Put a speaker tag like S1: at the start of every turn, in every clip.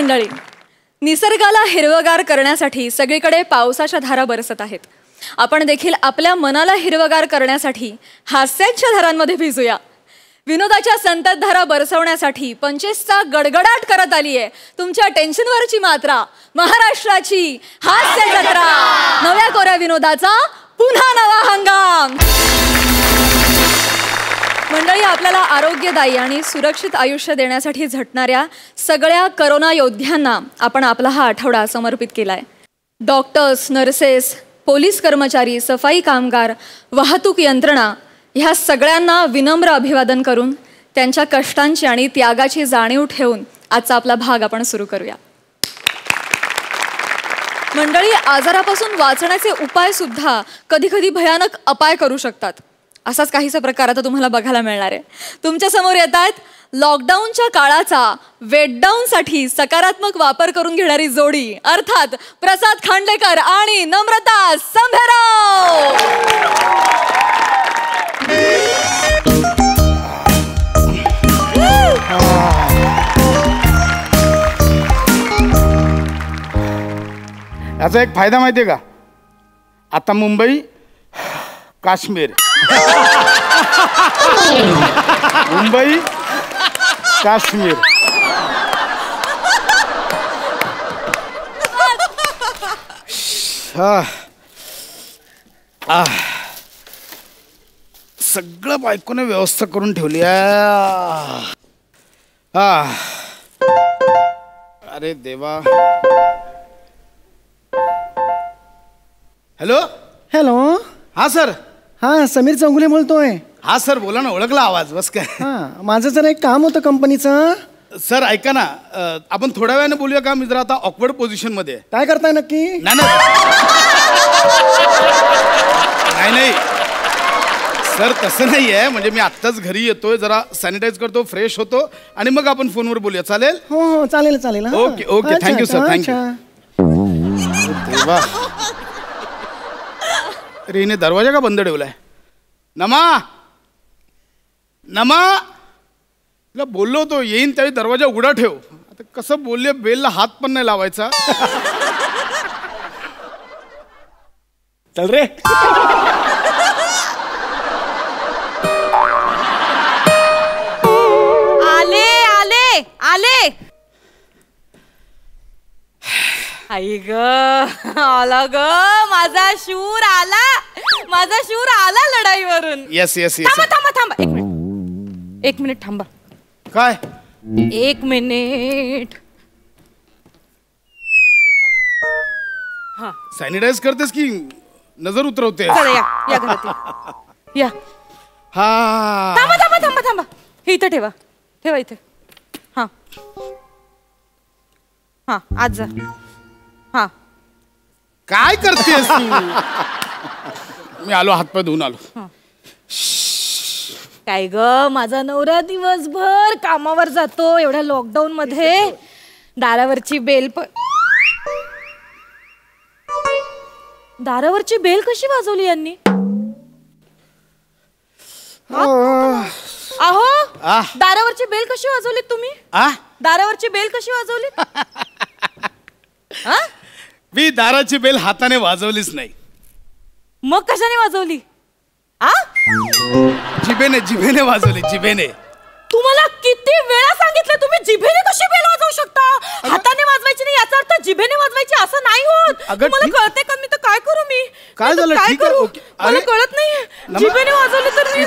S1: मंडळी, निसर्गाला हिरवगार करण्यासाठी सगळीकडे पावसाच्या धारा बरसत आहेत. आपण देखील आपल्या मनाला हिरवगार करण्यासाठी हास्याच्या धारांमध्ये भिजूया. विनोदाच्या संततधारा बरसवण्यासाठी 25चा गडगडाट करत आली आहे तुमच्या टेन्शनवरची मात्रा. महाराष्ट्राची हास्य जत्रा, नव्या कोऱ्या विनोदाचा पुन्हा नवा हंगाम. मंडळी, आपल्याला आरोग्यदायी आणि सुरक्षित आयुष्य देण्यासाठी झटणाऱ्या सगळ्या करोना योद्ध्यांना आपण आपला हा आठवडा समर्पित केलाय. डॉक्टर्स, नर्सेस, पोलीस कर्मचारी, सफाई कामगार, वाहतूक यंत्रणा ह्या सगळ्यांना विनम्र अभिवादन करून त्यांच्या कष्टांची आणि त्यागाची जाणीव ठेवून आजचा आपला भाग आपण सुरू करूया. मंडळी, आजारापासून वाचण्याचे उपाय सुद्धा कधी कधी भयानक अपाय करू शकतात. असाच काहीसा प्रकार आता तुम्हाला बघायला मिळणार आहे. तुमच्या समोर येत आहेत लॉकडाऊनच्या काळाचा वेटडाऊनसाठी सकारात्मक वापर करून घेणारी जोडी, अर्थात प्रसाद खांडेकर आणि नम्रता संभेराव.
S2: याचा एक फायदा माहितीये का? आता मुंबई, काश्मीर, मुंबई, काश्मीर. सगळं बायकोने व्यवस्था करून ठेवली आहे. अरे देवा. Hello
S3: hello.
S2: हा सर.
S3: हां, समीर चौगुले बोलतोय.
S2: हा सर, बोला ना. ओळखला आवाज? बस काय.
S3: हां, माझं जरा एक काम होतं कंपनीचं.
S2: सर ऐका ना, आपण थोड्या वेळाने बोलूया का? मी जरा आता ऑकवर्ड पोझिशन मध्ये.
S3: काय करताय नक्की?
S2: नाही नाही सर, तसं नाही आहे. म्हणजे मी आत्ताच घरी येतोय, जरा सॅनिटाईज करतो, फ्रेश होतो आणि मग आपण फोनवर बोलूया. चालेल?
S3: हो हो, चालेल चालेल.
S2: Okay okay, thank you sir, thank you. देवा, अरे हिने दरवाजा का बंद ठेवलाय? नमा नमा, तिला बोललो होतो येईन त्यावेळी दरवाजा उघडा ठेव. आता कसं बोलले, बेलला हात पण नाही लावायचा.
S3: चल रे.
S1: आले आले आले. आई ग, आला ग माझा शूर, आला माझा शूर, आला लढाईवरून.
S2: Yes yes yes.
S1: थांबा थांबा थांबा, एक मिनिट थांबा.
S2: काय?
S1: 1 मिनिट. हा,
S2: सॅनिटाईज करतेस की नजर उतरवते?
S1: चला या या घरात या.
S2: हा,
S1: थांबा थांबा थांबा थांबा, हे इथं ठेवा, ठेवा इथे. हा हा, आज जा. हा,
S2: काय करतेस तू? मी आलो, हातपाय धुवून आलो.
S1: काय ग, माझा नवरा दिवसभर कामावर जातो. एवढ्या लॉकडाऊन मध्ये दारावरची बेल पण, दारावरची बेल कशी वाजवली यांनी? अहो, दारावरची बेल कशी वाजवली तुम्ही? दारावरची बेल कशी वाजवली?
S2: मी दाराची बेल हाताने वाजवलीच नाही.
S1: मग कशाने वाजवली?
S2: जिभेने, जिभेने वाजवली, जिभेने.
S1: तुम्हाला किती वेळा सांगितलं, तुम्ही जिभेने कशी बेल वाजवू शकता? हाताने वाजवायची नाही, याचा अर्थ जिभेने वाजवायची असं नाही होत. तुम्हाला कळते का? मी तर काय करू? मी
S2: काय झालं? ठीक आहे, ओके.
S1: मला कळत नाही. जिभेने वाजवली तर मी.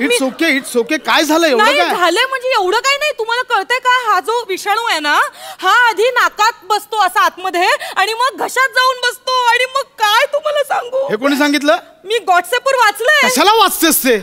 S2: It's okay, it's okay. काय झालं? एवढं
S1: नाही
S2: काय
S1: झालंय म्हणजे एवढं काही नाही. तुम्हाला कळतंय का? हा जो विषाणू आहे ना, हा आधी नाकात बसतो असा आतमध्ये आणि मग घशात जाऊन बसतो आणि मग काय तुम्हाला सांगू?
S2: हे कोणी सांगितलं?
S1: मी व्हॉट्सअपवर वाचलंय.
S2: कशाला वाचतेस ते?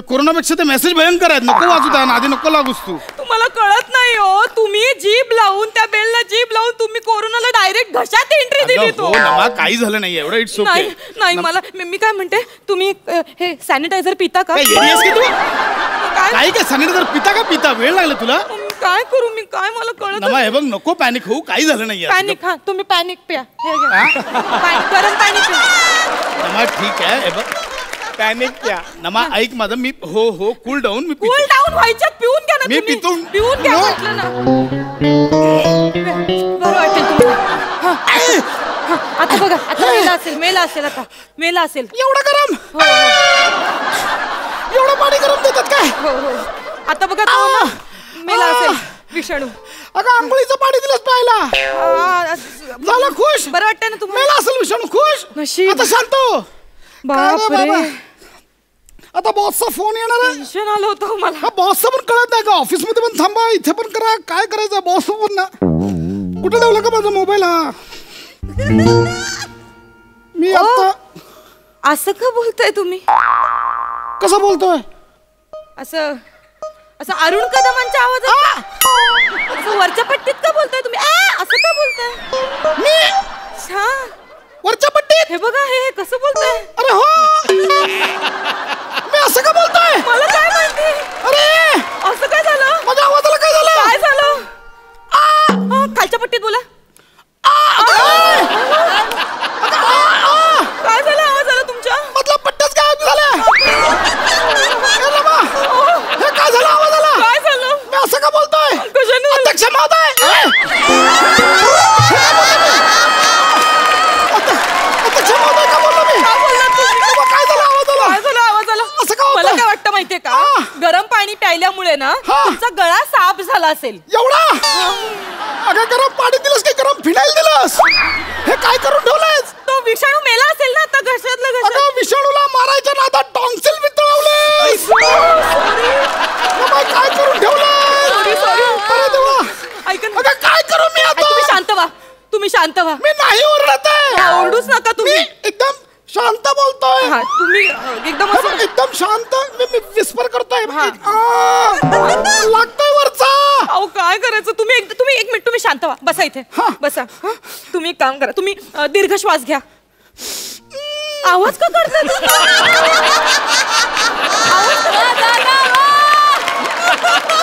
S2: कोरोनापेक्षा ते मेसेज भयंकर आहेत. नको वाचू त्या आधी, नको लागूस तू.
S1: तुम्हाला कळत नाही हो. तुम्ही जीभ लावून, त्या बेलला जीभ लावून तुम्ही कोरोनाला डायरेक्ट घशात एंट्री दिली. तो
S2: काही झालं नाही एवढं. It's okay.
S1: नाही मला, मी काय म्हणते, तुम्ही हे सॅनिटायझर पिता का?
S2: काय सॅनिटायझर पिता का? पिता वेळ लागला तुला?
S1: काय करू मी? काय मला कळत
S2: नाही. हे बघ, नको पॅनिक होऊ. काही झालं नाही.
S1: पॅनिक? हा, तुम्ही पॅनिक प्या. हे घ्या, गरम पॅनिक.
S2: ठीक आहे. हे बघ,
S3: पॅनिक क्या
S2: नमा ऐक माझं मी हो कूल डाऊन मी
S4: कूल डाऊन व्हायच्यात पिऊन घ्या ना
S2: मी
S4: तुम्ही.
S2: पितो.
S4: पिऊन घ्या
S2: No.
S4: म्हटलं ना. बरं वाटेल तुम्हाला. हा. हा, आता बघा आता मेला असेल
S2: एवढं गरम
S4: हो
S2: एवढं पाणी गरम देतात काय
S4: हो हो आता बघा तो ना मेला असेल विषाणू.
S2: अगं आंघोळीचं पाणी दिलंच प्यायला झालं खुश
S4: बरं वाटतंय ना तुम्हाला.
S2: मेला असेल विषाणू खुश
S4: नशीब.
S2: आता शांत हो.
S4: बापरे
S2: काय रे बाबा? आता बॉसचा फोन येणार आहे
S4: टेन्शन आलं होतं मला.
S2: हा बॉसचं पण कळत नाही का ऑफिस मध्ये पण थांबा इथे पण करा काय करायचं बॉस पण ना कुठे ठेवला का माझा मोबाईल हा मी आता
S4: असं का बोलताय तुम्ही.
S2: कसं बोलतोय
S4: असं असं अरुण कदमांच्या आवाजात असं वरच्या पट्टीत का बोलताय तुम्ही. असं का बोलताय
S2: मी
S4: हा
S2: वरच्या पट्टीत
S4: हे बघा हे कसं बोलताय.
S2: अरे हो मी असं का बोलतोय
S4: मला काय माहिती
S2: अरे
S4: असं काय झालं.
S2: माझ्या आवाजाला काय झालं
S4: काय झालं. खालच्या पट्टीत बोला. काय झालं आवाज आला तुमच्या.
S2: मधला पट्ट्याच गायब झाल्या हे काय झालं आवाज आला
S4: काय झालं.
S2: मी असं का बोलतोय
S4: कशाने झालं?
S2: अध्यक्ष महोदय अध्यक्ष महोदय का बोललो मी
S4: काय बोललात तुम्ही?
S2: बाबा, काय झालं आवाज आला
S4: काय झालं आवाज आला.
S2: असं का होतंय?
S4: मला काय वाटतं माहितीये का गरम पाणी प्यायल्यामुळे ना
S2: हा.
S4: तुमचा गळा साफ झाला असेल.
S2: एवढा अगं गरम पाणी दिलंस की गरम फिनाईल दिलंस हे काय करून ठेवलंयस
S4: तो विषाणू मेला असेल ना आता घशातलं घशात.
S2: अगं विषाणूला मारायच्या नादात टॉन्सिल वितळवलेस बाबा, काय करून ठेवलंय
S4: Sorry.
S2: अरे देवा
S4: ऐका ना.
S2: अगं काय करू मी आता
S4: तुम्ही शांत व्हा.
S2: मी नाही ओरडत आहे
S4: ओरडूच नका
S2: मी
S4: तुम्ही.
S2: एकदम शांत बोलतोय
S4: हा तुम्ही एकदम असं
S2: एकदम शांत मी विस्पर करतोय
S4: हा.
S2: लागतोय वरचा
S4: अहो काय करायचं तुम्ही एक मिनिट तुम्ही शांत व्हा. बसा इथे
S2: हा.
S4: बसा. हा? तुम्ही एक काम करा तुम्ही दीर्घ श्वास घ्या. आवाज का करताय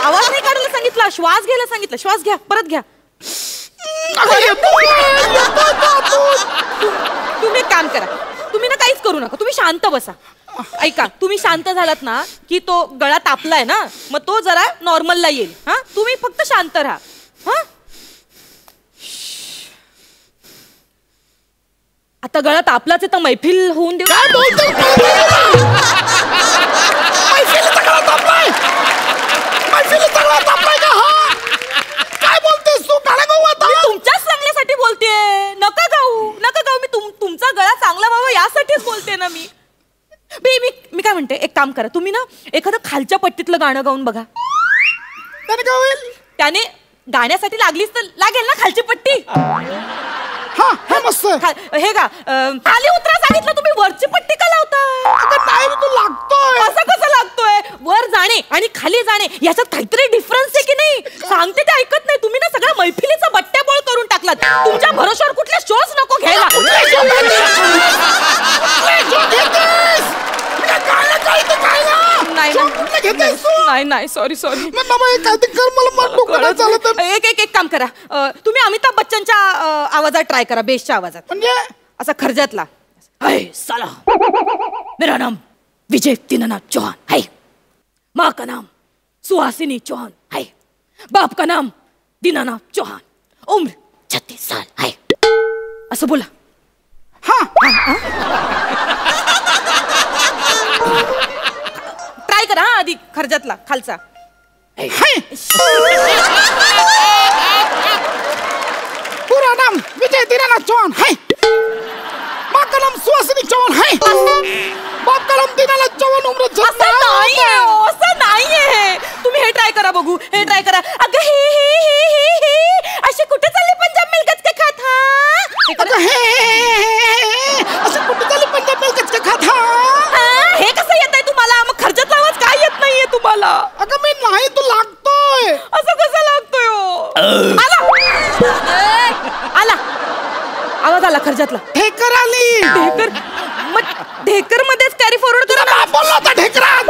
S4: आवाज नाही काढायला सांगितला श्वास घ्यायला सांगितलं. श्वास घ्या परत घ्या. तुम्ही एक काम करा तुम्ही ना काहीच करू नका तुम्ही शांत बसा. ऐका तुम्ही शांत झालात ना की तो गळा तापलाय ना मग तो जरा नॉर्मलला येईल. हा तुम्ही फक्त शांत राहा. हा आता गळा तापलाच आहे तर मैफिल होऊन देऊ.
S2: काय बोलतोय मैफिलीचा गळा तापलाय मैफिलीचा गळा तापलाय का हा काय बोलतेस तू गाणं गाऊ आता
S4: मी तुमच्याच चांगल्यासाठी बोलतेय. नका गाऊ मी तुमचा गळा चांगला व्हावा यासाठीच बोलते ना मी. मी काय म्हणते एक काम करा तुम्ही ना एखादं खालच्या पट्टीतलं गाणं गाऊन बघा.
S2: त्याने काय होईल
S4: त्याने गाण्यासाठी लागलीच तर लागेल ना खालची पट्टी.
S2: हा हे मस्त
S4: हे का खाली उतरा सांगितलं तुम्ही वरची पट्टी का लावताय.
S2: अगं नाही तू लागतोय
S4: असं कसं लागतोय. वर जाणे आणि खाली जाणे याच्यात काहीतरी डिफरन्स आहे की नाही. सांगते ते ऐकत नाही. तुम्ही ना सगळ्या मैफिलीचा बट्ट्याबोळ करून टाकलात. तुमच्या भरोश्यावर कुठले शोज नको घ्यायला. नाही सॉरी एक काम करा तुम्ही अमिताभ बच्चनच्या आवाजात ट्राय करा बेसच्या आवाजात
S2: म्हणजे
S4: असा खर्जातला. हाय साला मेरा नाम विजय दीनानाथ चौहान है. माँ का नाम सुहासिनी चौहान है. बाप का नाम दीनानाथ चौहान. उम्र 36 साल है. असं बोला. ट्राय करा हा आधी खर्जातला खालचा.
S2: पूरा नाम विजय दीनानाथ चौहान है. माँ का नाम सुहासिनी चौहान है. बाप का नाम दीनानाथ चौहान. उम्र
S4: असं नाहीये. तुम्ही हे ट्राय करा बघू. हे ट्राय करा. अगं हे असे कुठे चालले पंजाब मिल्क के खात.
S2: असं कुठे चालले पंजाब मिल्क के खात.
S4: हे कसं येत आहे तुम्हाला. मग खर्चातला आवाज काय येत नाहीये तुम्हाला.
S2: अगं मी नाही तू लागतोय.
S4: असं कसं लागतोय आला आवाज आला खर्चातला.
S2: ढेकर आली.
S4: ढेकर मध्येच कॅरी फॉरवर्ड करा.
S2: काय बोलला होता ढेकरात.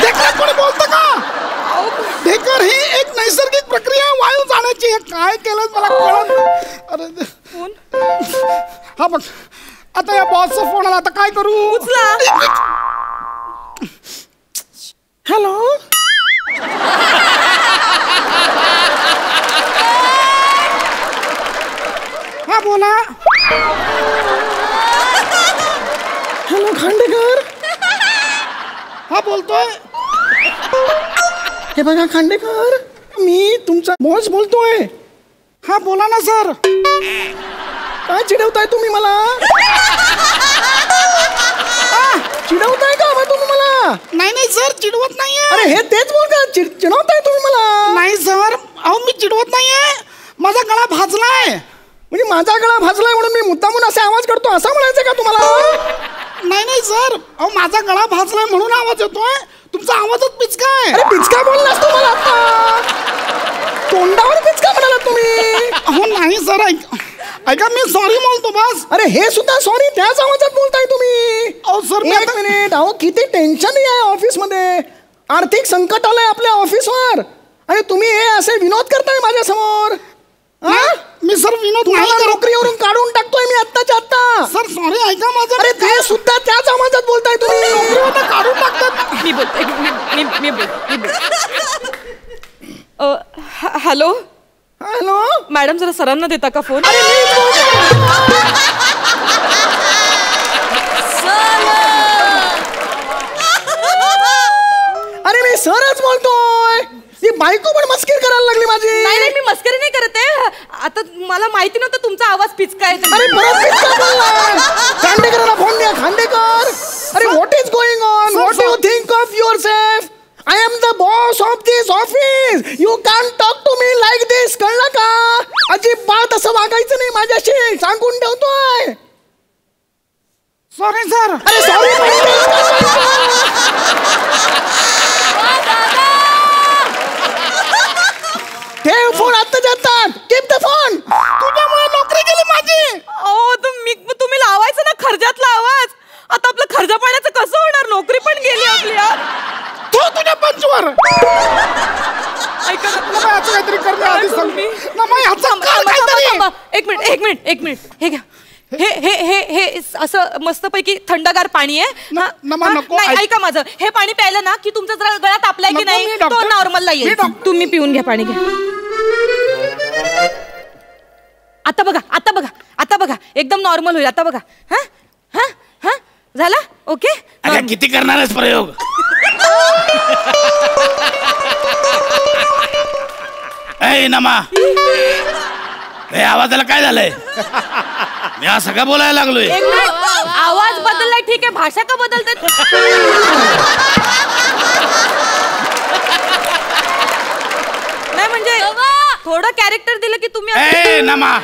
S2: ढेकरात कोणी बोलतं का. ढेकर ही एक नैसर्गिक प्रक्रिया आहे वायू जाण्याची. हे काय केलं मला कळलं. अरे हा बघ आता या बॉसचा फोन आला. आता काय करू.
S4: उचला.
S3: हॅलो
S2: हा बोला.
S3: हॅलो खांडेकर.
S2: हा बोलतोय.
S3: हे बघा खांडेकर, मी तुमचा बॉस बोलतोय.
S2: हा बोला ना सर.
S3: काय चिडवताय तुम्ही मला? चिडवताय का बा तुम्ही मला?
S2: नाही सर चिडवत नाहीये.
S3: अरे हे तेच बोल का, चिडवताय तुम्ही मला?
S2: नाही सर, अहो मी चिडवत नाहीये. माझा गळा भाजलाय.
S3: म्हणजे माझा गळा भाजलाय म्हणून मी मुद्दामून असे आवाज करतो असं म्हणायचं का तुम्हाला?
S2: नाही सर, अहो माझा गळा भाजलाय म्हणून आवाज येतोय. तुमचा आवाजच पिचका आहे.
S3: अरे पिचका बोललास तू मला आता. तोंडावर पिचका म्हणाला तुम्ही.
S2: अहो नाही सर, ऐका मी सॉरी बोलतो बस.
S3: अरे हे सुद्धा सॉरी त्याच आवाजात बोलताय तुम्ही.
S2: अहो सर
S3: एक मिनिट, अहो किती टेन्शन आहे ऑफिस मध्ये. आर्थिक संकट आलंय आपल्या ऑफिसवर आणि तुम्ही हे असे विनोद करताय माझ्या समोर.
S2: मी सर विनोद नाही
S3: तुम्हाला
S2: करत.
S3: नोकरीवरून काढून टाकतोय मी आत्ताच्या आत्ता.
S2: सर सॉरी ऐका माझं.
S3: अरे ते सुद्धा त्याच आवाजात बोलताय तुम्ही.
S2: नोकरीवरून काढून टाकतात.
S4: मी बोलते मी बोल. हॅलो
S3: हॅलो
S4: मॅडम, जरा सरांना देता का फोन?
S3: अरे मी सरच बोलतोय. ती बायको पण मस्किरी करायला लागली माझी.
S4: नाही मी मस्करी नाही करत आहे. आता मला माहिती नव्हतं तुमचा आवाज पिचका आहे.
S3: अरे परत पिचका बोललाय. खांडेकरांना फोन द्या. खांडेकर, अरे what is going on? What do you think of yourself? I am the boss of this office. You can talk to me like this. कळलं का? अजिबात असं वागायचं नाही माझ्याशी, सांगून ठेवतोय.
S2: Sorry sir.
S3: अरे सॉरी. ठेव फोन आत्ताच्या आत्ता. Keep the phone.
S2: तुझ्यामुळे नोकरी गेली माझी.
S4: तुम्ही लावायचं ना खर्जातला आवाज. आता आपलं खर्च पाण्याचं कसं होणार? नोकरी पण गेली आपली यार.
S2: तू तुझ्या पंचवर.
S4: ऐका ना,
S2: नमा याचं काहीतरी कर. मी आधीच सांगतो. नमा याचं कर काहीतरी.
S4: एक मिनिट हे घ्या. हे असं मस्तपैकी थंडगार पाणी आहे.
S2: नमा, नको.
S4: नाही, ऐका माझं. हे पाणी प्यायलं ना की तुमचा जरा गळा तापलाय की
S2: नको,
S4: नाही
S2: मी
S4: तो
S2: डॉक्टर-
S4: नॉर्मलला
S2: मी
S4: येईल.
S2: डॉक्टर-
S4: तुम्ही पिऊन घ्या पाणी घ्या. आता बघा एकदम नॉर्मल होईल. आता बघा. हा झाला ओके.
S2: अरे किती करणार आहेस प्रयोग? ए नमा, हे आवाजाला काय झालंय? मी असं का बोलायला लागलोय?
S4: एक मिनिट, आवाज बदललाय ठीक आहे, भाषा का बदलते? नाही म्हणजे थोडं कॅरेक्टर दिलं की तुम्ही.
S2: ए नमा,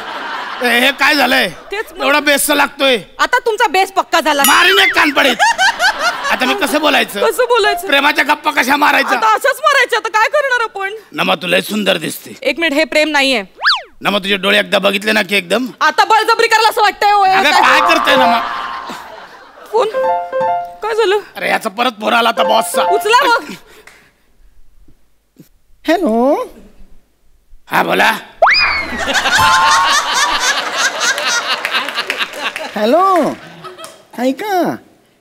S2: हे काय झालंय?
S4: तेच मग.
S2: एवढा बेस लागतोय.
S4: आता तुमचा बेस पक्का झाला.
S2: मारीन एक कान पडेल. आता मी कसं बोलायचं?
S4: कसं बोलायचं?
S2: प्रेमाच्या गप्पा कशा मारायच्या?
S4: आता असंच मारायचं. आता काय करणार आपण?
S2: नमा तू लय सुंदर दिसते.
S4: एक मिनिट, हे प्रेम नाहीये.
S2: नमा तुझे डोळे एकदा बघितले ना की एकदम.
S4: आता बळजबरी करायला असं वाटतंय.
S2: अगं काय करतोय नमा?
S4: फोन काय झालं?
S2: अरे याचा परत फोन आला आता बॉसचा.
S4: उचला मग.
S3: हॅलो.
S2: हा बोला.
S3: हॅलो. ऐका,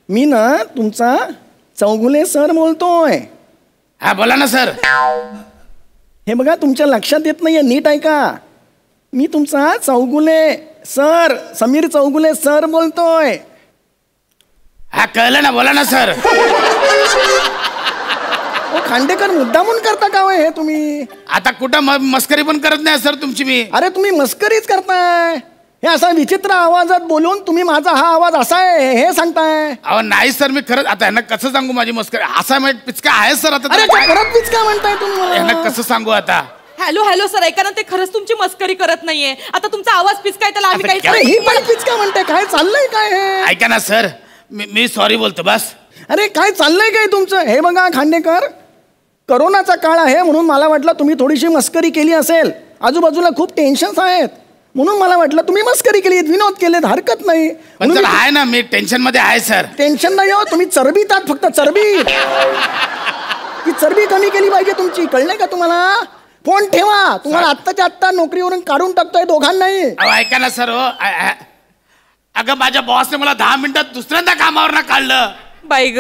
S3: मी ना तुमचा चौगुले सर बोलतोय.
S2: हा बोला ना सर.
S3: हे बघा तुमच्या लक्षात येत नाहीये, नीट ऐका. मी तुमचा चौगुले सर, समीर चौगुले सर बोलतोय.
S2: हा कळलं ना, बोला ना सर.
S3: ओ खांडेकर, मुद्दामून करता का हे तुम्ही?
S2: आता कुठं मस्करी पण करत नाही सर तुमची मी.
S3: अरे तुम्ही मस्करीच करताय. हे असा विचित्र आवाजात बोलून तुम्ही माझा हा आवाज असा आहे हे सांगताय.
S2: अहो नाही सर, मी खरंच आता यांना कसं सांगू माझी मस्करी? असा माहिती पिचका आहे सर. आता
S3: अरे परत पिचका म्हणताय तुम्ही मला.
S2: यांना कसं सांगू आता?
S4: हॅलो सर, ऐका ना, ते खरंच तुमची मस्करी करत नाहीये. आता तुमचा आवाज पिचकाय त्याला आम्ही
S2: आता
S4: काही.
S3: अरे ही पण पिचका म्हणते. काय चाललंय काय हे?
S2: ऐका ना सर, मी सॉरी बोलतो बस.
S3: अरे काय चाललंय काय तुमचं? हे बघा खांडेकर, करोनाचा काळ आहे म्हणून मला वाटलं तुम्ही थोडीशी मस्करी केली असेल. आजूबाजूला खूप टेन्शन्स आहेत म्हणून मला वाटलं तुम्ही मस्करी केली, विनोद केलेत, हरकत नाही.
S2: पण सर आहे ना, मी टेन्शन मध्ये आहे सर.
S3: टेन्शन नाही हो, तुम्ही चरबीत आहात, फक्त चरबी. ती चरबी कमी केली पाहिजे तुमची, कळलंय का तुम्हाला? फोन ठेवा. तुम्हाला आत्ताच्या आत्ता नोकरीवरून काढून टाकतोय दोघांनाही.
S2: अहो ऐका ना सर. हो अगं माझ्या बॉसने मला 10 मिनिटात दुसऱ्यांदा कामावर ना काढलं.
S4: बाई ग,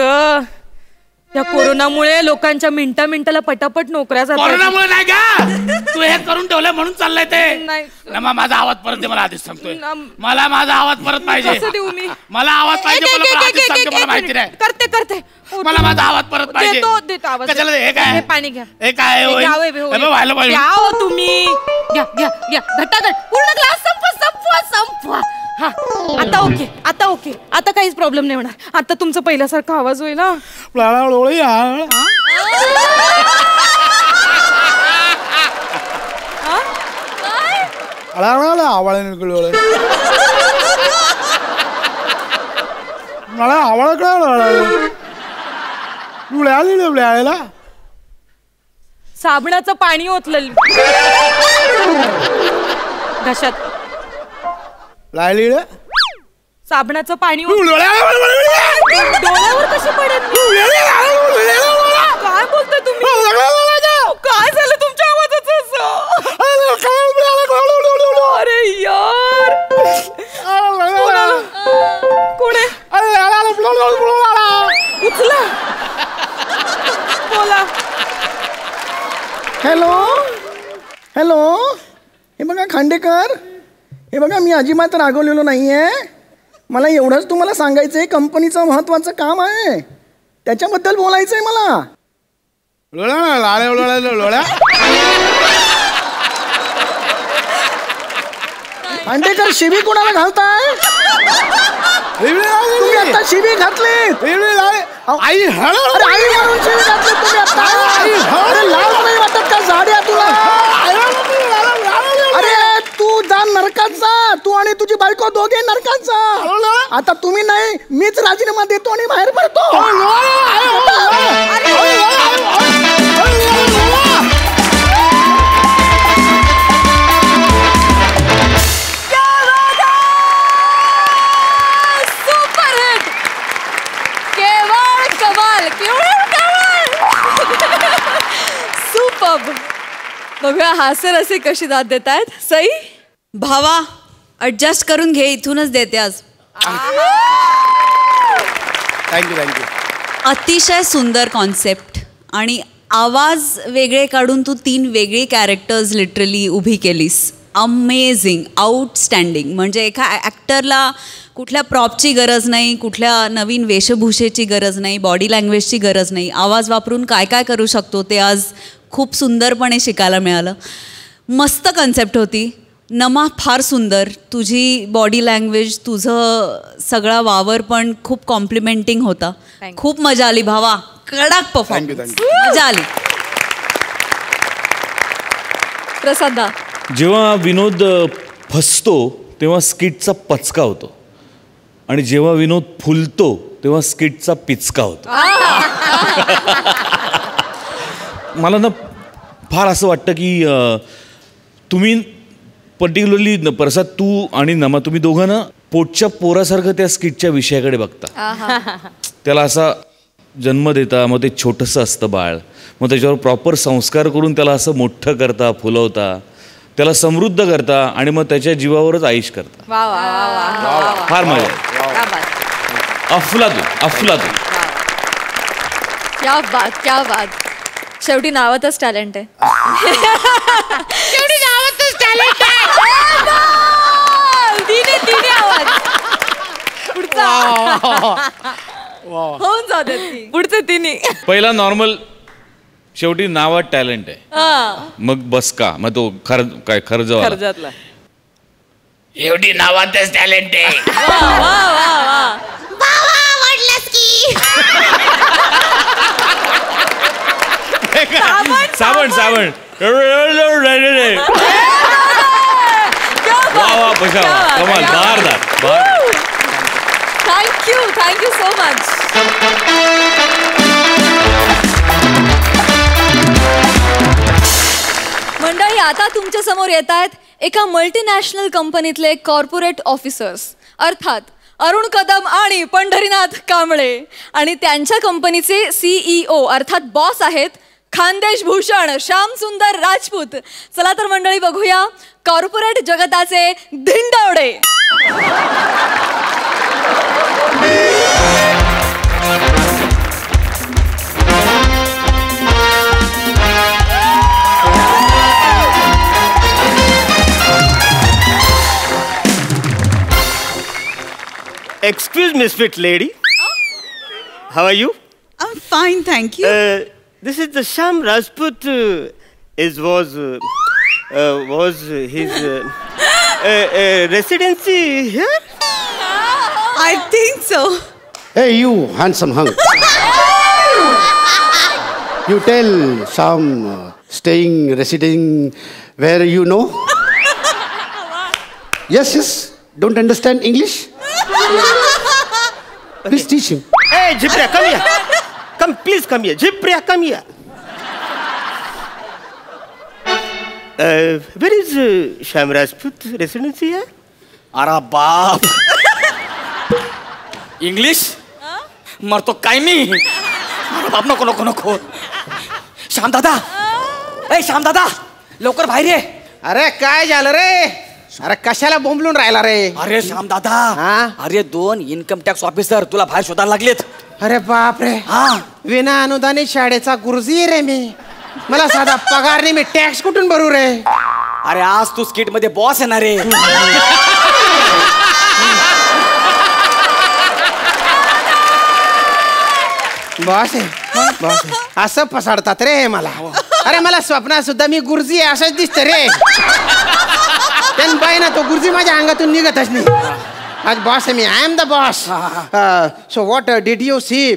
S4: या कोरोनामुळे लोकांच्या मिनिटाला पटापट नोकऱ्या जातात.
S2: कोरोनामुळे नाही का, तू हे करून ठेवलंय म्हणून चाललंय ते.
S4: नाही.
S2: नमा माझा आवाज परत दे, मला आधीच सांगतोय. मला माझा आवाज परत पाहिजे.
S4: कसं देऊ मी?
S2: मला आवाज पाहिजे, मला आधीच सांगतो, मला माहिती नाही.
S4: करते
S2: मला माझा आवाज परत पाहिजे.
S4: देतो आवाज.
S2: कशाला हे काय?
S4: हे पाणी घ्या.
S2: हे काय होईल? व्हायला पाहिजे.
S4: घ्या हो तुम्ही. घ्या घट्टाघट पूर्ण ग्लास संपवा. हा आता ओके आता काहीच प्रॉब्लेम नाही होणार. आता तुमचं पहिल्यासारखा आवाज होईल.
S2: आवाळ मला आवाळ कळाला.
S4: साबणाचं पाणी ओतलं घशात. साबणाचं पाणी डोळ्यावर कशी पडेल? काय बोलताय तुम्ही? काय झालं तुमच्या आवाजाचं असं? अरे यार कोण आहे? उचला बोला.
S3: हॅलो हे बघा खांडेकर, हे बघा मी अजिबात रागवलेलो नाहीये. मला एवढंच तुम्हाला सांगायचंय, कंपनीचं महत्वाचं काम आहे, त्याच्याबद्दल बोलायचंय मला. खांडेकर शिवी कोणाला घालताय? तुम्ही आता शिवी घातली. आई म्हणून शिवी घातली तुम्ही आता. अरे लाज नाही वाटत का जाड्या तुला? अरे तू जा नरकात जा, तू आणि तुझी बायको दोघे नरकात जा. आता तुम्ही नाही, मीच राजीनामा देतो आणि बाहेर पडतो.
S1: बघूया हास्य रसिक कशी दाद देत आहेत. सई
S5: भावा ऍडजस्ट करून घे, इथूनच देते आज.
S2: थँक्यू.
S5: अतिशय सुंदर कॉन्सेप्ट आणि आवाज वेगळे काढून तू 3 वेगळी कॅरेक्टर्स लिटरली उभी केलीस. Amazing, outstanding. म्हणजे एका ॲक्टरला कुठल्या प्रॉपची गरज नाही, कुठल्या नवीन वेशभूषेची गरज नाही, बॉडी लँग्वेजची गरज नाही. आवाज वापरून काय काय करू शकतो ते आज खूप सुंदरपणे शिकायला मिळालं. मस्त कन्सेप्ट होती. नमा फार सुंदर. तुझी बॉडी लँग्वेज, तुझं सगळा वावर पण खूप कॉम्प्लिमेंटिंग होता. खूप मजा आली भावा. कडक परफॉर्मन्स, मजा आली.
S1: प्रसादा,
S6: जेव्हा विनोद फसतो तेव्हा स्किटचा पचका होतो आणि जेव्हा विनोद फुलतो तेव्हा स्किटचा पिचका होतो. मला ना फार असं वाटतं की तुम्ही पर्टिक्युलरली प्रसाद, तू आणि नमा, तुम्ही दोघं ना पोटच्या पोरासारखं त्या स्किटच्या विषयाकडे बघता. त्याला असा जन्म देता, मग ते छोटंसं असतं बाळ, मग त्याच्यावर प्रॉपर संस्कार करून त्याला असं मोठं करता, फुलवता, त्याला समृद्ध करता आणि मग त्याच्या जीवावरच आयुष करता. फार मजा. अफलातून.
S1: क्या बात. शेवटी नावातच टॅलेंट आहे. तिने आवाज होऊन जाते.
S4: पुढचे तिन्ही
S6: पहिला नॉर्मल, शेवटी नावात टॅलेंट आहे. मग बस का, मग तो खर्जातला
S2: एवढी नावातच टॅलेंट आहे.
S6: साबण वा पशा कमाल. बारदार.
S1: Thank you so much. मंडळी, आता तुमच्या समोर येत आहेत एका मल्टीनॅशनल कंपनीतले कॉर्पोरेट ऑफिसर्स, अर्थात अरुण कदम आणि पंढरीनाथ कांबळे. आणि त्यांच्या कंपनीचे CEO अर्थात बॉस आहेत खानदेश भूषण श्यामसुंदर राजपूत. चला तर मंडळी, बघूया corporate जगताचे धिंडवडे.
S7: Confused misfit lady. How are you?
S5: I'm fine, thank you.
S7: This is the Sham Rajput. Was his residency here?
S5: I think so.
S3: Hey, you handsome hunk. You tell Sham staying, residing where you know? Yes. Don't understand English? Please teach him.
S7: Hey, Jipriya, come here. Please come here. Jipriya, come here. Where is Sham Rajput residency here?
S8: अरे बाप English मरतो काय मी अरे बाप नको श्याम दादा लवकर बाहेर ये.
S3: अरे काय झालं रे? अरे कशाला बोंबलून राहिला रे?
S8: अरे श्याम दादा
S3: हा?
S8: अरे 2 इन्कम टॅक्स ऑफिसर तुला बाहेर शोधायला लागलेत.
S3: अरे बाप रे.
S8: हा
S3: विना अनुदानित शाळेचा गुरुजी रे मी. मला साधा पगार नाही, मी टॅक्स कुठून भरू रे?
S8: अरे आज तू स्किट मध्ये बॉस येणार रे.
S3: बॉस आहे असं फसाडतात रे मला. अरे मला स्वप्नात सुद्धा मी गुरुजी आहे असंच दिसतं रे. त्यान बाई ना तो गुरुजी माझ्या अंगातून निघतच नाही. आज बॉस आहे मी. I am the boss. So what did you see?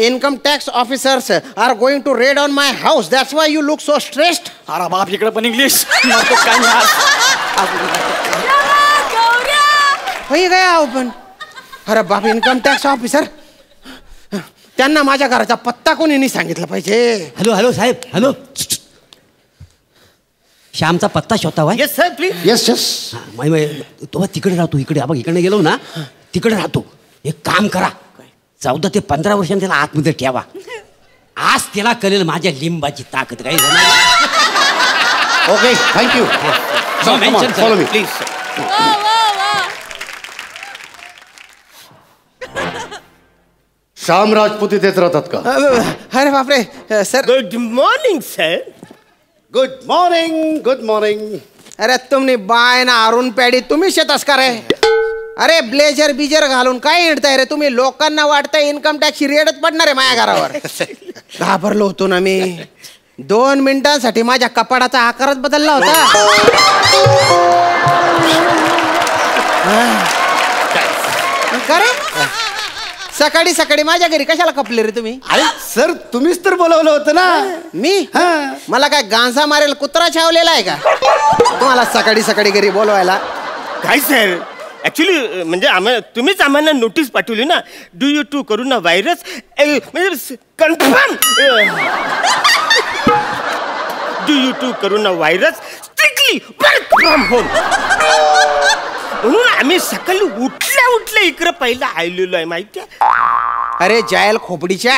S3: Income tax officers are going to raid on my house. That's why you look so stressed.
S8: अरे बाप इकडे पण इंग्लिश मरतो काय मी आज.
S3: होई गया ओपन. अरे बाप इन्कम टॅक्स ऑफिसर. त्यांना माझ्या घराचा पत्ता कोणी नाही सांगितलं पाहिजे.
S9: हॅलो साहेब हॅलो. श्यामचा पत्ता शोधता Y.
S7: Yes, sir, please.
S3: Yes
S9: तो तिकडे राहतो. इकडे आपण इकडे गेलो ना तिकडे राहतो. एक काम करा 14 ते 15 वर्षांनी त्याला आतमध्ये ठेवा. आज त्याला कळेल माझ्या लिंबाची ताकद काही.
S3: Okay thank you. Follow me
S7: Please, sir.
S3: Shyam Rajput इथेच राहतात का? अरे बापरे sir.
S7: Good morning, sir.
S3: Good morning. अरे तुम्ही बाय ना अरुण पॅडी तुम्ही शेतस का रे? अरे ब्लेजर बिजर घालून काय हिंडताय रे तुम्ही? लोकांना वाटतंय इन्कम टॅक्स रेडच पडणार आहे माझ्या घरावर. घाबरलो होतो ना मी. 2 मिनिटांसाठी माझ्या कपाडाचा आकारच बदलला होता. का रे? सकाळी सकाळी माझ्या घरी कशाला कपले रे तुम्ही?
S10: अरे सर तुम्हीच तर बोलवलं होतं ना.
S3: मी मला काय गांजा मारेल कुत्रा छावलेला आहे का तुम्हाला सकाळी सकाळी घरी बोलवायला?
S7: काय सर ऍक्च्युली म्हणजे तुम्हीच आम्हाला नोटीस पाठवली ना. Due to corona virus म्हणजे confirm. Due to corona virus strictly work from home. म्हणून आम्ही सकाळी उठल्या इकडे पहिला आलेलो आहे माहिती आहे.
S3: अरे जायल खोपडीच्या.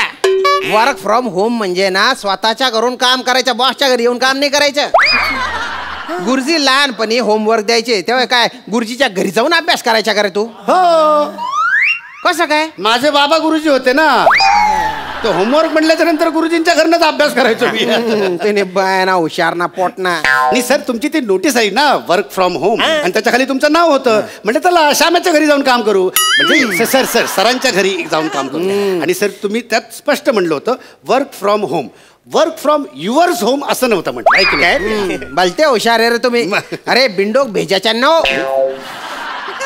S3: वर्क फ्रॉम होम म्हणजे ना स्वतःच्या घरून काम करायचं. बॉसच्या घरी येऊन काम नाही करायचं. गुरुजी लहानपणी होमवर्क द्यायचे तेव्हा काय गुरुजीच्या घरी जाऊन अभ्यास करायचा का रे तू?
S10: हो
S3: कसं काय?
S10: माझे बाबा गुरुजी होते ना. तो होमवर्क म्हणल्याच्या नंतर गुरुजींच्या घरनच अभ्यास करायचो मी.
S3: त्याने बाय ना हुशार ना पोट ना.
S10: आणि सर तुमची ती नोटीस आहे ना वर्क फ्रॉम होम आणि त्याच्या खाली तुमचं नाव होतं. म्हणजे त्याला श्यामाच्या घरी जाऊन काम करू म्हणजे सरांच्या घरी जाऊन काम करू. आणि सर तुम्ही त्यात स्पष्ट म्हणलं होतं work from home. Work from yours home असं नव्हतं म्हटलं.
S3: काय भलते हुशार आहे रे तुम्ही. अरे बिंडोक भेजाच्या नो.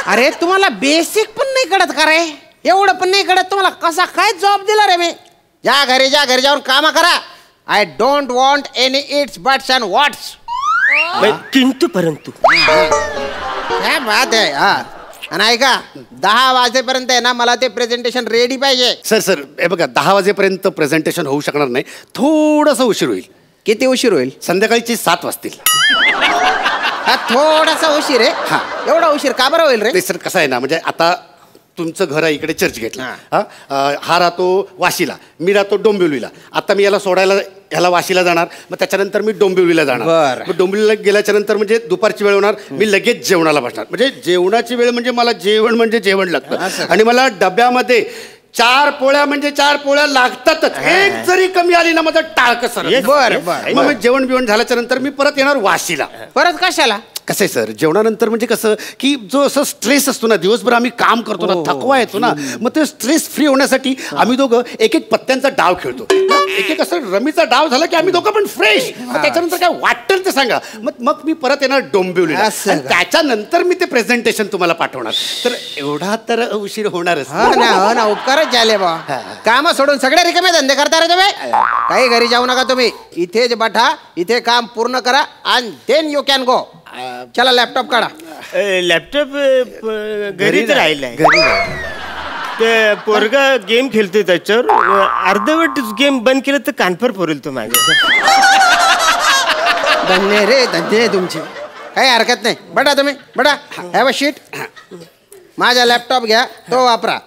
S3: अरे तुम्हाला बेसिक पण नाही कळत का रे? एवढं पण नाही कळत तुम्हाला? कसा काय जॉब दिला रे मी? ज्या घरी जाऊन काम करा. I don't want any ifs buts and whats.
S7: किंतु परंतु
S3: काय बात आहे. हा आणि ऐका 10 वाजेपर्यंत आहे ना मला ते प्रेझेंटेशन रेडी पाहिजे.
S10: सर हे बघा 10 वाजेपर्यंत प्रेझेंटेशन होऊ शकणार नाही. थोडंसं उशीर होईल.
S3: किती उशीर होईल?
S10: संध्याकाळची 7 वाजतील.
S3: हा थोडासा उशीर आहे.
S10: हा
S3: एवढा उशीर का बरं होईल रे?
S10: ते सर कसं आहे ना म्हणजे आता तुमचं घर आहे इकडे चर्च गेटला. हा राहतो वाशीला. मी राहतो डोंबिवलीला. आता मी याला सोडायला ह्याला वाशीला जाणार. मग त्याच्यानंतर मी डोंबिवलीला जाणार. मग डोंबिवलीला गेल्याच्या नंतर म्हणजे दुपारची वेळ होणार. मी लगेच जेवणाला बसणार. म्हणजे जेवणाची वेळ म्हणजे मला जेवण म्हणजे जेवण लागतं. आणि मला डब्यामध्ये 4 पोळ्या म्हणजे 4 पोळ्या लागतातच. एक जरी कमी आली ना माझं टाळकं सर.
S3: बरं
S10: मग जेवण बिवण झाल्याच्या नंतर मी परत येणार वाशीला.
S3: परत कशाला?
S10: कसं आहे सर, जेवणानंतर म्हणजे कसं की जो असं स्ट्रेस असतो ना, दिवसभर आम्ही काम करतो ना, थकवा येतो ना, मग ते स्ट्रेस फ्री होण्यासाठी आम्ही दोघं एक एक पत्त्यांचा डाव खेळतो. एक एक असं रमीचा डाव झाला की आम्ही दोघं पण फ्रेश. त्याच्यानंतर काय वाटेल ते सांगा. मग मी परत येणार डोंबिवलीला, त्याच्यानंतर मी ते प्रेझेंटेशन तुम्हाला पाठवणार. तर एवढा तर उशीर होणारच.
S3: हो ना, उपकारच झाले बा. काम सोडून सगळे रिकामे धंदे करता रे तुम्ही. काही घरी जाऊ नका तुम्ही, इथेच बठा, इथे काम पूर्ण करा आणि देन यू कॅन गो. चला लॅपटॉप काढा.
S7: लॅपटॉप घरीच राहिलाय. ते पोरगा गेम खेळतोय त्याच्यावर, अर्धवट गेम बंद केलं तर कानफर फोरेल तो माझ्या.
S3: धन्य रे, धन्य तुमचे, काही हरकत नाही. बटा तुम्ही बटा, हॅव अ शीट. माझा लॅपटॉप घ्या, तो वापरा.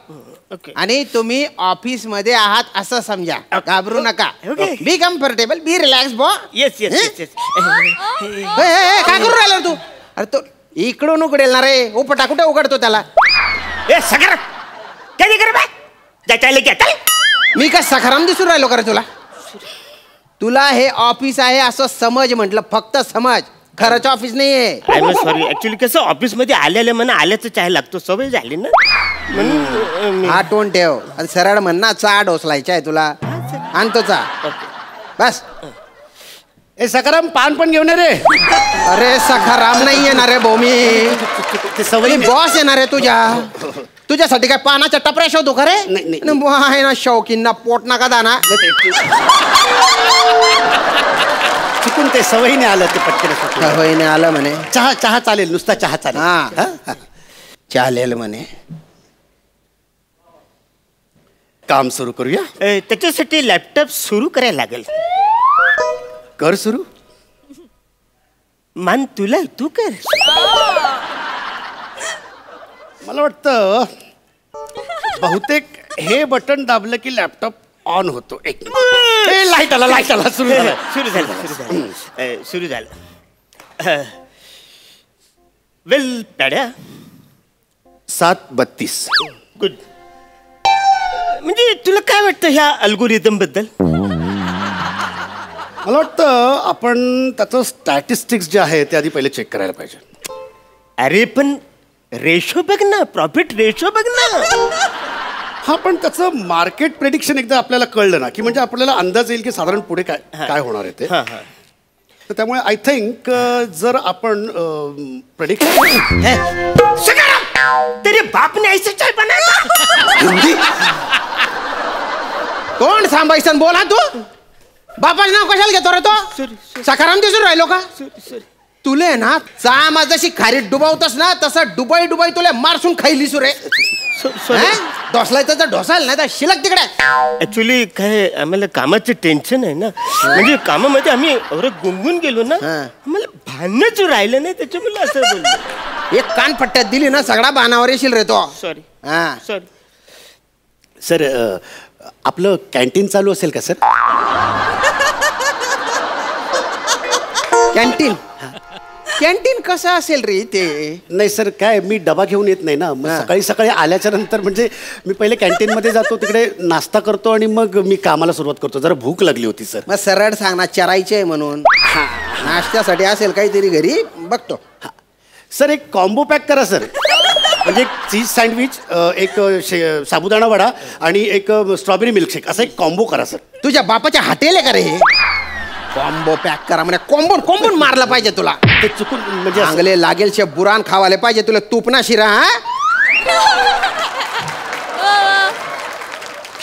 S3: आणि तुम्ही ऑफिस मध्ये आहात असं समजा, घाबरू नका. बी कम्फर्टेबल, बी रिलॅक्स बॉ.
S7: Yes yes yes.
S3: काय करू राहिला तू? अरे तो इकडून उघडेल ना रे, उपटा कुठे उघडतो त्याला? मी काय सखाराम दिसून राहिलो का रे तुला? तुला हे ऑफिस आहे असं समज म्हटलं, फक्त समज, खरंच ऑफिस नाहीये.
S7: आय एम सॉरी, ऍक्च्युली कसं ऑफिस मध्ये आल्याला म्हणा आल्याचं चहा लागतो, सवय झाली ना म्हणून.
S3: हा टोन ठेव, सरळ म्हण ना, चहा डोसलायचा आहे तुला, आणतो चहा बस.
S10: ए सखाराम, पान पण घेऊन ये रे.
S3: अरे सखाराम नाही येणार रे भोमी, सवयी बॉस येणार आहे तुझ्यासाठी. काय पानाच्या टपऱ्या शोधू खरे? आहे ना शौकीन ना, पोट नका दाना.
S10: चुकून ते सवयीने आलं, ते पटकन
S3: सवयीने आलं म्हणे.
S10: चहा चालेल, नुसता चहा चालेल.
S3: हा चालेल म्हणे.
S10: काम सुरू करूया.
S7: त्याच्यासाठी लॅपटॉप सुरू करायला लागेल.
S10: कर सुरू.
S7: मान तुला, तू कर.
S10: मला वाटतं बहुतेक हे बटन दाबलं की लॅपटॉप ऑन होतो. एक लाईट आला,
S7: सुरू झालं. वेल पॅड्या,
S10: 7:32.
S7: गुड. म्हणजे तुला काय वाटतं ह्या अल्गोरिदम बद्दल?
S10: मला वाटतं आपण त्याचं स्टॅटिस्टिक्स जे आहे ते आधी पहिले चेक करायला पाहिजे.
S7: अरे पण रेशो बघ ना, प्रॉफिट रेशो बघ ना.
S10: हा, पण त्याचं मार्केट प्रेडिक्शन एकदा आपल्याला कळलं ना की म्हणजे आपल्याला अंदाज येईल की साधारण पुढे काय होणार आहे ते. तर त्यामुळे आय थिंक जर आपण प्रेडिक्शन.
S7: तेरे बाप ने ऐसे चाय बनाया.
S3: तोंड सांभाळसन बोला तू. बापाचं नाव कशाला घेतो रे तो? सखाराम दिसून राहिलो का? तुले ना चामा जशी खारीत डुबावतस ना, तसं डुबाई तुला मारसून खाईलीस रे. ढोसलायचं तर ढोसाल, नाही तर शिलक तिकडे.
S7: ऍक्च्युली काय, आम्हाला कामाचं टेन्शन आहे ना, म्हणजे कामामध्ये आम्ही एवढं गुंगून गेलो ना, आम्हाला भानच राहिलं नाही, त्याच्यामुळे असं बोललो.
S3: एक कान पट्ट्यात दिली ना, सगळा बाणावर येशील रे तो.
S7: सॉरी.
S3: सॉरी
S10: सर, आपलं कॅन्टीन चालू असेल का सर?
S3: कॅन्टीन कसं असेल रे ते?
S10: नाही सर, काय मी डबा घेऊन येत नाही ना, मग सकाळी आल्याच्या नंतर म्हणजे मी पहिले कॅन्टीन मध्ये जातो, तिकडे नाश्ता करतो आणि मग मी कामाला सुरुवात करतो. जरा भूक लागली होती सर.
S3: मग सरळ सांग ना, चरायचे आहे म्हणून. नाश्त्यासाठी असेल काहीतरी घरी, बघतो.
S10: सर, एक कॉम्बो पॅक करा सर. म्हणजे एक चीज सँडविच, एक साबुदाणा वडा आणि एक स्ट्रॉबेरी मिल्कशेक, असं एक कॉम्बो करा सर.
S3: तुझ्या बापाच्या हॉटेल आहे का रे? कॉम्बो पॅक करा म्हणजे कॉम्बोन मारला पाहिजे तुला.
S10: ते चुकून म्हणजे
S3: चांगले लागेल शे बुरान खावाले पाहिजे तुला. तूप ना शिरा.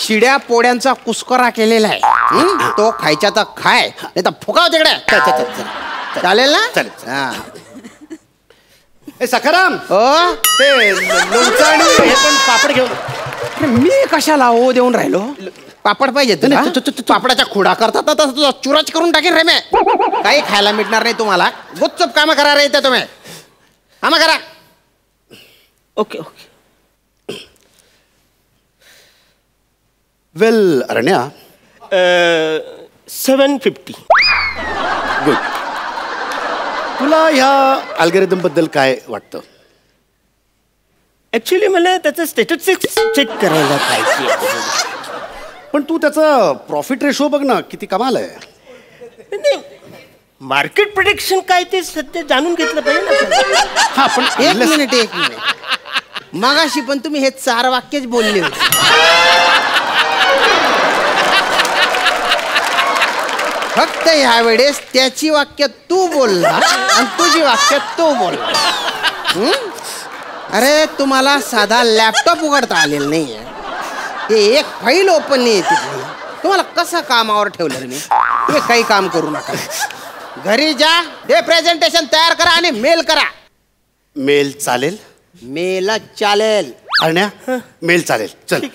S3: शिड्या पोड्यांचा कुस्करा केलेला आहे, तो खायचा तर खाय, नाही तर फुकाव तिकडे. चालेल ना?
S10: चालेल. सखाराम,
S3: ते
S10: लोणचं आणि हे पण पापड घेऊन.
S3: मी कशाला हो देऊन राहिलो? पापड पाहिजे तुला? पापडाच्या खुडा करतात ना, तसं तुझा चुराच करून टाकेन रे मी. काही खायला मिळणार नाही तुम्हाला. गुपचूप कामं करा रे इथे तुम्ही. कामं करा.
S7: Okay okay.
S10: Well Aranya,
S7: 750.
S10: Good. तुला ह्या अल्गोरिदम बद्दल काय वाटतं?
S7: ऍक्च्युली मला त्याचं स्टॅटिस्टिक्स चेक करायला पाहिजे.
S10: पण तू त्याचा प्रॉफिट रेशो बघ ना, किती कमाल आहे.
S7: मार्केट प्रिडिक्शन काय ते सध्या जाणून घेतलं पाहिजे ना.
S10: हा पण
S3: एक मिनिट मगाशी पण तुम्ही हे 4 वाक्यच बोलले होते. फक्त ह्या वेळेस त्याची वाक्य तू बोलला आणि तुझी वाक्य तो बोलला. अरे तुम्हाला साधा लॅपटॉप उघडता आलेला नाहीये. ते एक फाईल ओपन नाही येते. तुम्हाला कसं कामावर ठेवलं मी. तुम्ही काही काम करू नका. घरी जा, हे प्रेझेंटेशन तयार करा आणि मेल करा.
S10: मेल चालेल?
S3: मेल चालेल.
S10: अण्या मेल चालेल. चल.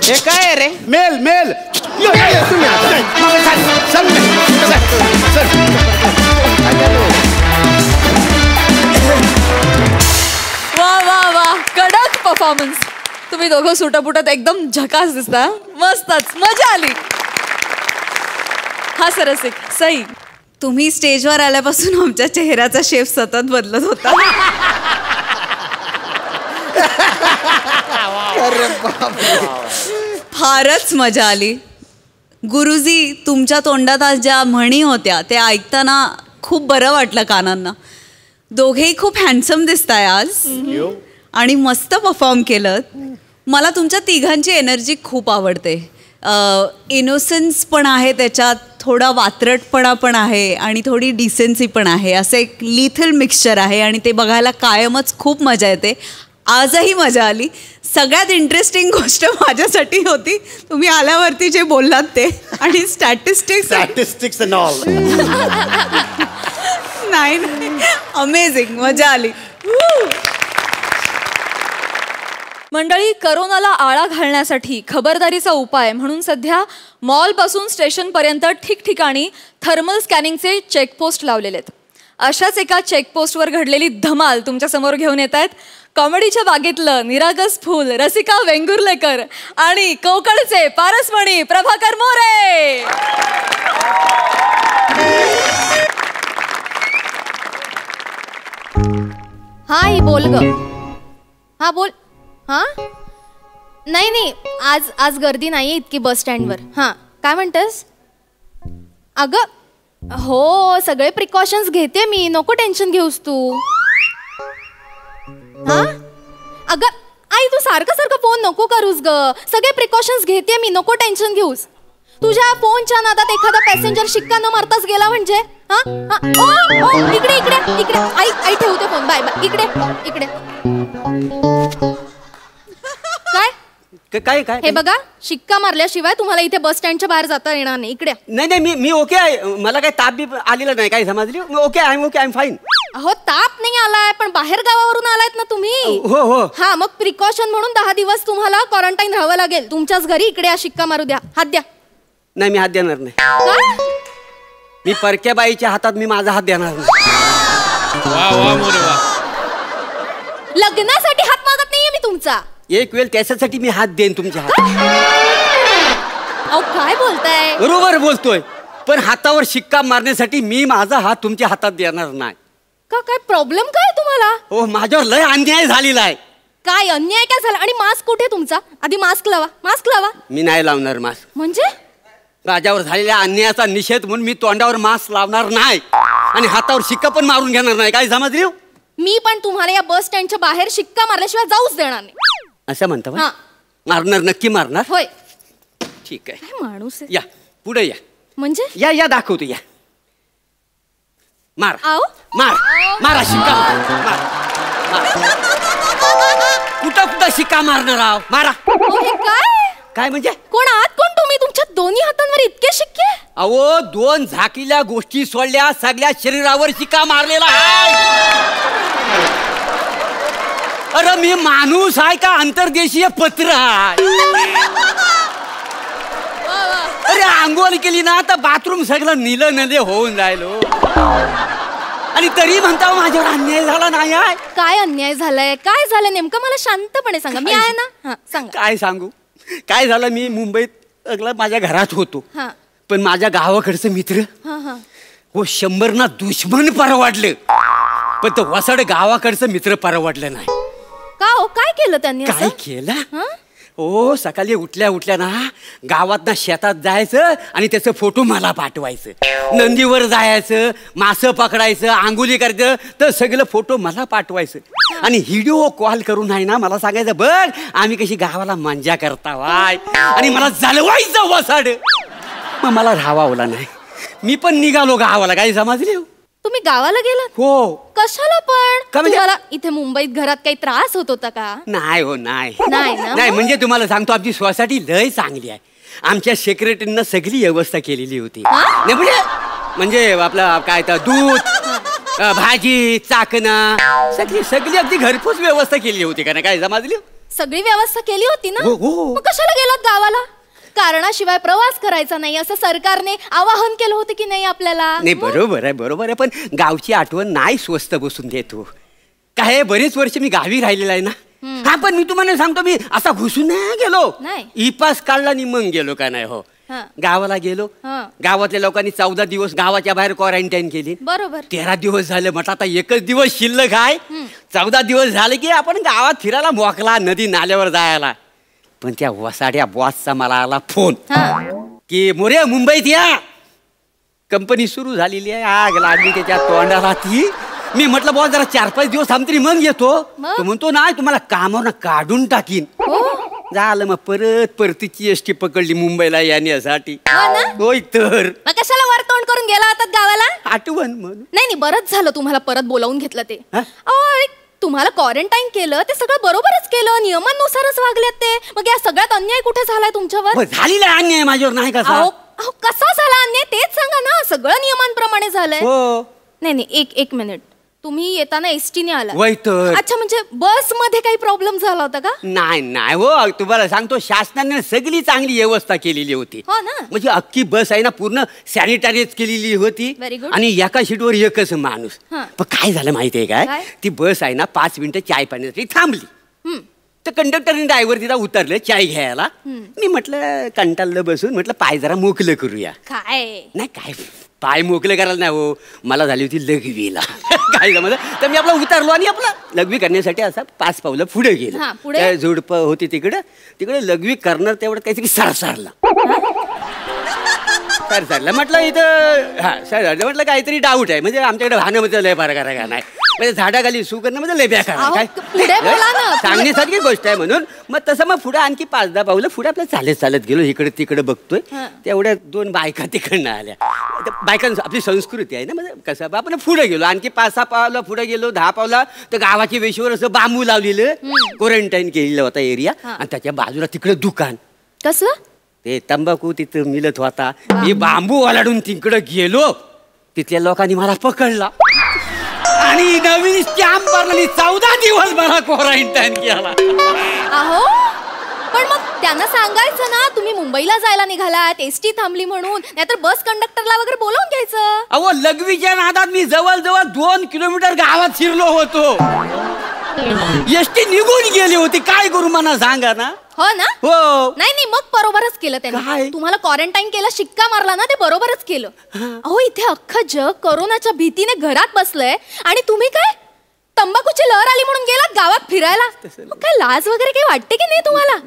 S3: हे काय रे?
S10: Mail mail.
S1: वा वा वा, कडक परफॉर्मन्स. तुम्ही दोघं सुटपुटत एकदम झकास दिसता. मस्तच, मजा आली. हा सरसिक सई.
S5: तुम्ही स्टेजवर आल्यापासून आमच्या चेहऱ्याचा शेप सतत बदलत होता. फारच मजा आली. गुरुजी, तुमच्या तोंडात आज ज्या म्हणी होत्या ते ऐकताना खूप बरं वाटलं कानांना. दोघेही खूप हँडसम दिसताय आज आणि मस्त परफॉर्म केलं. मला तुमच्या तिघांची एनर्जी खूप आवडते. इनोसन्स पण आहे त्याच्यात, थोडा वात्रटपणा पण आहे आणि थोडी डिसेन्सी पण आहे. असं एक लिथल मिक्सचर आहे आणि ते बघायला कायमच खूप मजा येते. आजही मजा आली. सगळ्यात इंटरेस्टिंग गोष्ट माझ्यासाठी होती तुम्ही आल्यावरती जे बोललात ते आणि स्टॅटिस्टिक्स
S10: अँड ऑल.
S5: नाही, अमेझिंग, मजा आली.
S1: मंडळी, करोनाला आळा घालण्यासाठी खबरदारीचा उपाय म्हणून सध्या मॉलपासून स्टेशनपर्यंत ठिकठिकाणी थर्मल स्कॅनिंगचे चेकपोस्ट लावलेले आहेत. अशाच एका चेकपोस्टवर घडलेली धमाल तुमच्यासमोर घेऊन येत आहेत कॉमेडीच्या बागेतलं निरागस फूल रसिका वेंगुर्लेकर आणि कोकणचे पारसमणी प्रभाकर मोरे.
S11: हा ही बोल ग. हा बोल. हा नाही आज गर्दी नाहीये इतकी बस स्टँडवर. हा काय म्हणतेस? अगं हो, सगळे प्रिकॉशन्स घेते मी, नको टेन्शन घेऊस तू. हा अगं आई, तू सारखं फोन नको करूस ग. सगळे प्रिकॉशन्स घेते मी, नको टेन्शन घेऊस. तुझ्या फोनच्या नादात एखादा पॅसेंजर शिक्का न मारताच गेला म्हणजे. हा ओ इकडे इकडे इकडे आई ठेवते फोन. Bye bye. इकडे
S9: काय काय
S11: हे बघा, शिक्का मारल्याशिवाय तुम्हाला इथे बस स्टँडच्या बाहेर जाता येणार नाही. इकडे.
S9: नाही मी ओके आहे. मला काही ताप बी आलेला नाही. काय समजली? Okay, I am fine.
S11: अहो, ताप नाही आलाय, पण बाहेर गावावरून आलायत ना तुम्ही.
S9: हो.
S11: हा, मग प्रिकॉशन म्हणून 10 दिवस तुम्हाला क्वारंटाईन राहावं लागेल तुमच्याच घरी. इकडे शिक्का मारू द्या. हात द्या.
S9: नाही, मी हात देणार नाही. मी परक्या बाईच्या हातात मी माझा हात देणार नाही.
S11: लग्नासाठी हात मागत नाहीये मी तुमचा.
S9: एक वेळ त्याच्यासाठी मी हात देईन तुमच्या हात.
S11: अहो, काय बोलताय?
S9: बरोबर बोलतोय, पण हातावर शिक्का मारण्यासाठी मी माझा हात तुमच्या हातात देणार नाही.
S11: का काय प्रॉब्लेम काय तुम्हाला?
S9: हो, माझ्यावर लय अन्याय झालेला आहे.
S11: काय अन्याय काय झाला? आणि मास्क कुठे तुमचा? आधी मास्क लावा.
S9: मी नाही लावणार मास्क.
S11: म्हणजे
S9: माझ्यावर झालेल्या अन्यायाचा निषेध म्हणून मी तोंडावर मास्क लावणार नाही आणि हातावर शिक्का पण मारून घेणार नाही. काय समजली?
S11: मी पण तुम्हाला या बस स्टँडच्या बाहेर शिक्का मारल्याशिवाय जाऊच देणार नाही.
S9: असं म्हणता?
S11: हा.
S9: मारणार, नक्की मारणार?
S11: होय.
S9: ठीक आहे.
S11: काय माणूस आहे?
S9: या पुढे या.
S11: म्हणजे
S9: या दाखवतो. या मार.
S11: आओ
S9: मारा शिक्का मार. कुठं शिक्का मारणार आहो? मारा. काय म्हणजे?
S11: कोण आहात कोण तुम्ही? तुमच्या दोन्ही हातांवर इतके शिक्के?
S9: अहो, 2 झाकील्या गोष्टी सोडल्या सगळ्या शरीरावर शिक्का मारलेला आहे. अरे मी माणूस आहे का अंतर्देशीय पत्र आहे? अरे आंघोळ केली ना तर बाथरूम सगळं नीलं नदे होऊन राहिलो आणि तरी म्हणता माझ्यावर अन्याय झाला नाही आहे.
S11: काय अन्याय झालाय? काय झालं नेमकं? मला शांतपणे सांगा. मी आहे ना. हा सांगा.
S9: काय सांगू? काय झालं, मी मुंबईत माझ्या घरात होतो,
S11: हा.
S9: पण माझ्या गावाकडचं मित्र हो 100 ना दुश्मन परवडलं, पण तो वसड गावाकडचं मित्र परवडलं नाही.
S11: का हो? काय केलं त्यांनी?
S9: काय केलं? ओ सकाळी उठल्या उठल्या ना गावात ना शेतात जायचं आणि त्याचं फोटो मला पाठवायचं. नंदीवर जायचं, मासं पकडायचं, आंघोळी करायचं, तर सगळं फोटो मला पाठवायचं. आणि व्हिडिओ कॉल करून आहे ना मला सांगायचं बघ आम्ही कशी गावाला मजा करता वाय. आणि मला जालवायचं वसाड. मग मला राहावला नाही. मी पण निघालो गावाला. काही समजले?
S11: तुम्ही गावाला गेलात?
S9: हो.
S11: कशाला पण?
S9: का म्हणजे?
S11: तुम्हाला इथे मुंबईत घरात काही त्रास होत होता का?
S9: नाही हो नाही.
S11: नाही ना?
S9: नाही म्हणजे तुम्हाला सांगतो आमची सोसायटी लय चांगली आहे. आमच्या सेक्रेटरीनं सगळी व्यवस्था केलेली होती. नाही म्हणजे आपलं काय तर दूध, भाजी, चाकणं सगळी सगळी अगदी घरपोच व्यवस्था केली होती का? ना काय समजली?
S11: सगळी व्यवस्था केली होती ना?
S9: हो, हो.
S11: मग कशाला गेलात गावाला? कारणाशिवाय प्रवास करायचा नाही असं सरकारने आवाहन केलं होतं की नाही आपल्याला?
S9: नाही बरोबर आहे पण गावची आठवण नाही स्वस्त बसून देतो. काय बरेच वर्ष मी गावी राहिलेला आहे ना. हा पण मी तुम्हाला सांगतो मी असा घुसून नाही गेलो. ई पास काढला आणि मग गेलो का नाही. हो गावाला गेलो. गावातल्या लोकांनी 14 दिवस गावाच्या बाहेर क्वारंटाईन केली.
S11: बरोबर.
S9: 13 दिवस झाले. म्हटलं आता एकच दिवस शिल्लक आहे. 14 दिवस झाले की आपण गावात फिरायला मोकला नदी नाल्यावर जायला. पण त्या वसाड्या बॉसचा मला आला फोन की मोरे मुंबईत या. कंपनी सुरू झालेली आहे. आग लागली त्याच्या तोंडाला ती. मी म्हटलं बॉस जरा 4-5 दिवस थांबतरी मग येतो. तो म्हणतो नाही तुम्हाला कामावर काढून टाकीन. झालं मग परतीची एसटी पकडली मुंबईला येण्यासाठी. होय तर
S11: कशाला वर तोंड करून गेला होता गावाला?
S9: आठवण म्हणून.
S11: नाही बरंच झालं तुम्हाला परत बोलावून घेतलं ते. तुम्हाला क्वारंटाईन केलं ते सगळं बरोबरच केलं. नियमानुसारच वागल्यात ते. मग या सगळ्यात अन्याय कुठे झालाय तुमच्यावर?
S9: झालेला अन्याय माझ्यावर नाही कसा?
S11: कसा झाला अन्याय तेच सांगा ना. सगळं नियमांप्रमाणे झालंय. नाही एक मिनिट. तुम्ही येताना एसटीने आला? अच्छा म्हणजे बस मध्ये काही प्रॉब्लेम झाला होता का?
S9: नाही हो तुम्हाला सांगतो शासनाने सगळी चांगली व्यवस्था केलेली होती.
S11: हो ना.
S9: म्हणजे अख्खी बस आहे ना पूर्ण सॅनिटायझ केलेली होती. आणि एका सीटवर एकच माणूस. पण काय झालं माहितीये काय? ती बस आहे ना 5 मिनिटं चाय पाण्यासाठी थांबली. तर कंडक्टरने ड्रायव्हर तिला उतरले चाय घ्यायला. मी म्हटलं कंटाळलं बसून म्हटलं पाय जरा मोकलं करूया.
S11: काय
S9: नाही काय पाय मोकले करायला नाही हो. मला झाली होती लघवीला. काय जमलं तर मी आपला उतरलो आणि आपला लघवी करण्यासाठी असा 5 पावलं पुढे गेलो. झुडप होती तिकडे लघवी करणार तेवढं काहीतरी सरसारला. म्हटलं इथं सरसारलं म्हटलं काहीतरी डाऊट आहे. म्हणजे आमच्याकडे वाहनामध्ये लय फार करा का नाही. म्हणजे झाडाखाली सू करणं म्हणजे लय बेकार काय सांगण्यासारखी गोष्ट आहे म्हणून. मग तसं मग पुढे आणखी 5-10 पावलं पुढे आपल्या चालत गेलो. इकडे तिकडे बघतोय तेवढ्या 2 बायका तिकडनं आल्या. बायकांची आपली संस्कृती आहे ना. म्हणजे कसं आपण पुढे गेलो आणखी 5-6 पावलं पुढे गेलो 10 पावला तर गावाच्या वेशीवर असं बांबू लावलेलं क्वारंटाईन केलेलं होता एरिया. आणि त्याच्या बाजूला तिकडे दुकान.
S11: कसलं?
S9: ते तंबाखू तिथं मिळत होता. मी बांबू ओलाडून तिकडे गेलो. तिथल्या लोकांनी मला पकडला आणि नवीन स्टॅम्प मारला. 14 दिवस मला क्वारंटाईन केला.
S11: अहो पण मग त्यांना सांगायचं ना तुम्ही मुंबईला जायला निघालात एसटी थांबली म्हणून. नाहीतर बस कंडक्टरला वगैरे बोलावून घ्यायचं.
S9: अहो लघवीच्या नादात मी जवळ 2 किलोमीटर गावात शिरलो होतो. एसटी निघून गेली होती. काय करू मला सांगा ना.
S11: हो ना.
S9: हो.
S11: नाही मग बरोबरच केलं त्यांनी. तुम्हाला क्वारंटाईन केलं शिक्का मारला ना ते बरोबरच केलं. अहो इथे अख्खं जग कोरोनाच्या भीतीने घरात बसलंय आणि तुम्ही काय तंबाखूची लहर आली म्हणून गेलात गावात फिरायला. मग काय लाज वगैरे काही वाटते की नाही तुम्हाला?